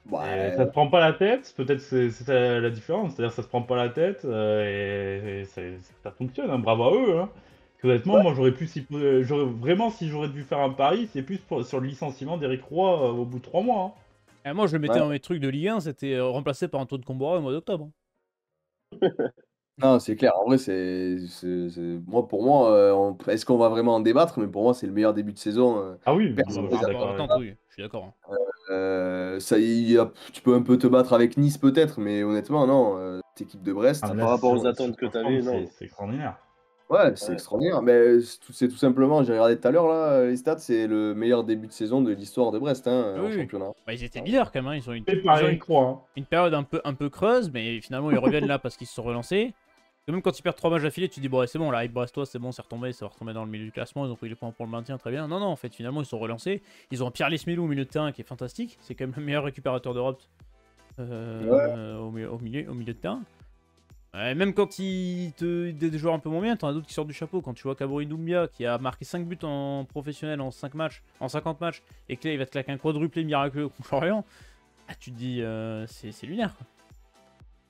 Et bah, ça te prend pas la tête, peut-être c'est ça la différence. C'est-à-dire ça se prend pas la tête et ça fonctionne, hein. Bravo à eux, hein. Parce qu'honnêtement, ouais. moi j'aurais pu, vraiment, si j'aurais dû faire un pari, c'est plus sur le licenciement d'Eric Roy au bout de 3 mois, hein. Et moi, je le mettais Ouais. dans mes trucs de Ligue 1, c'était remplacé par Antoine Kombora au mois d'octobre. Non, c'est clair. En vrai, moi, pour moi, est-ce qu'on va vraiment en débattre? Mais pour moi, c'est le meilleur début de saison. Ah oui, Personne je n'est suis Par rapport à d'accord d'accord. avec l'attente, oui, je suis d'accord. Hein. Ça, tu peux un peu te battre avec Nice, peut-être, mais honnêtement, non. Cette équipe de Brest, Ah, mais par là, rapport aux sur attentes que leur forme, t'avais, non. c'est extraordinaire. ouais, c'est Ouais. extraordinaire. Mais c'est tout simplement, j'ai regardé tout à l'heure, là, les stats, c'est le meilleur début de saison de l'histoire de Brest, hein, Oui, en oui. championnat. Bah, ils étaient leaders quand même. Hein. Ils ont Et par ils ont Eric Roy, hein. une période un peu creuse, mais finalement, ils reviennent là parce qu'ils se sont relancés. Et même quand ils perdent 3 matchs d'affilée, tu te dis, bon, ouais, c'est bon, la hype brestois, c'est bon, c'est retombé, ça va retomber dans le milieu du classement. Ils ont pris les points pour le maintien, très bien. Non, non, en fait, finalement, ils se sont relancés. Ils ont un Pierre Lesmelou au milieu de terrain qui est fantastique. C'est quand même le meilleur récupérateur d'Europe au milieu de terrain. Même quand des joueurs un peu moins bien, t'en as d'autres qui sortent du chapeau. Quand tu vois Kabori Doumbia qui a marqué 5 buts en professionnel en 5 matchs, en 50 matchs, et que là il va te claquer un quadruplé miraculeux contre Lorient, ah, tu te dis c'est lunaire. Quoi.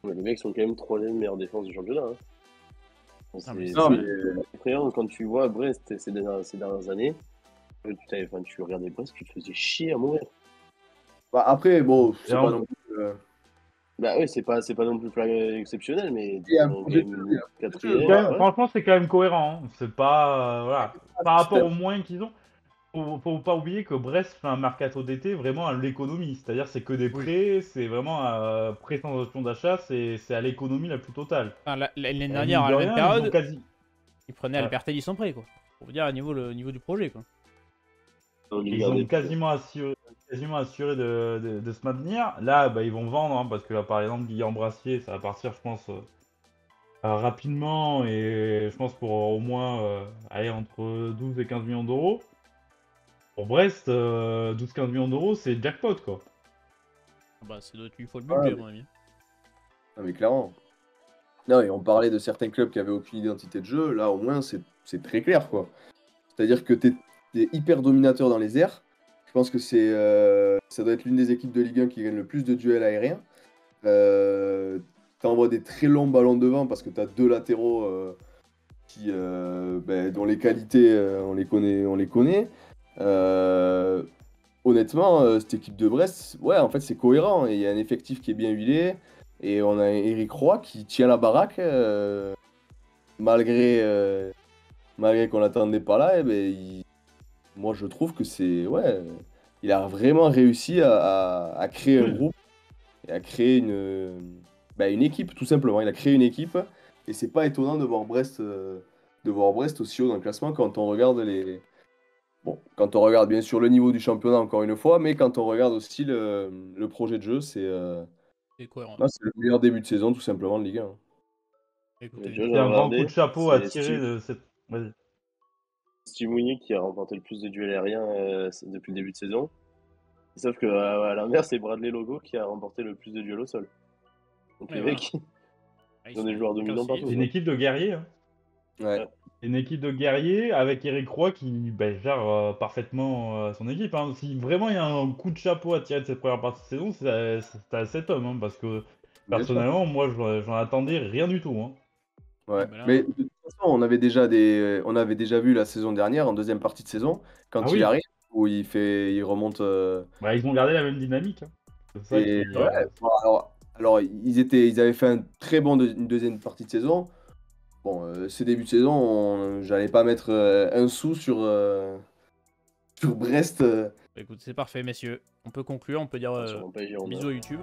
Mais les mecs sont quand même 3ème meilleure défense du championnat. Hein. Ah, mais C'est Non, mais effrayant quand tu vois Brest ces dernières années. Tu regardais Brest, tu te faisais chier à mourir. bah, après, bon, c'est Et pas non plus. Bah oui, c'est pas non plus exceptionnel, mais Il y a ils un sont peu quand de même jeu, quatrième. quand même, Ouais. franchement, c'est quand même cohérent, hein. C'est pas. Voilà. Par rapport système. aux moyens qu'ils ont, faut pas oublier que Brest fait un mercato d'été vraiment à l'économie. C'est-à-dire, c'est que des prêts, c'est vraiment pré-transaction d'achat, c'est à l'économie la plus totale. Enfin, l'année Et dernière, mine à de la même rien, ils ont période, quasi. ils prenaient Ouais. Albertelli sans prêt. Quoi. Pour vous dire le niveau du projet. Quoi. Ils ont quasiment assuré de se maintenir. Là, ils vont vendre, hein, parce que là, par exemple, Guillaume Brassier, ça va partir, je pense, rapidement, et je pense pour au moins aller entre 12 et 15 millions d'euros. Pour Brest, 12-15 millions d'euros, c'est jackpot, quoi. Bah, il faut le Ouais, budget, à mon avis. non, mais clairement. Non, et on parlait de certains clubs qui avaient aucune identité de jeu. Là, au moins, c'est très clair, quoi. C'est-à-dire que t'es hyper dominateur dans les airs. Je pense que ça doit être l'une des équipes de Ligue 1 qui gagne le plus de duels aériens. T'envoies des très longs ballons devant parce que t'as deux latéraux dont les qualités, on les connaît. Euh, Honnêtement, cette équipe de Brest, ouais, en fait, c'est cohérent. Et il y a un effectif qui est bien huilé. Et on a Eric Roy qui tient la baraque malgré qu'on l'attendait pas là. Moi, je trouve que ouais, il a vraiment réussi à créer un Oui. groupe et à créer une équipe, tout simplement. Il a créé une équipe. Et c'est pas étonnant de voir Brest aussi haut dans le classement quand on regarde bon, quand on regarde bien sûr le niveau du championnat, encore une fois, mais quand on regarde aussi le projet de jeu, C'est cohérent. c'est le meilleur début de saison, tout simplement, de Ligue 1. Écoutez, Tu vois, C'est j'ai un grand coup regardé, de chapeau à c'est tirer de cette. Vas-y. Steve Mounier qui a remporté le plus de duels aériens depuis le début de saison. Sauf que à l'inverse, c'est Bradley Logo qui a remporté le plus de duels au sol. Donc Ouais, les voilà. mecs, Ah, ils ont des joueurs dominants classiques. partout. C'est une équipe de guerriers. Hein. Ouais. C'est une équipe de guerriers avec Eric Roy qui gère parfaitement son équipe. Hein. Si vraiment il y a un coup de chapeau à tirer de cette première partie de saison, c'est à cet homme. Hein, parce que Bien sûr. personnellement, moi, j'en attendais rien du tout. Hein. Ouais. Bah là, Mais de toute façon, on avait déjà vu la saison dernière, en deuxième partie de saison, quand Ah il oui. arrive, où il remonte. Ils ont gardé la même dynamique. Hein. C'est ça Et qui. ouais, bon, alors, ils avaient fait une deuxième partie de saison. Bon, ce début de saison, j'allais pas mettre un sou sur Brest. Bah, écoute, c'est parfait, messieurs. On peut conclure, on peut dire Sur mon PSG, on bisous à YouTube.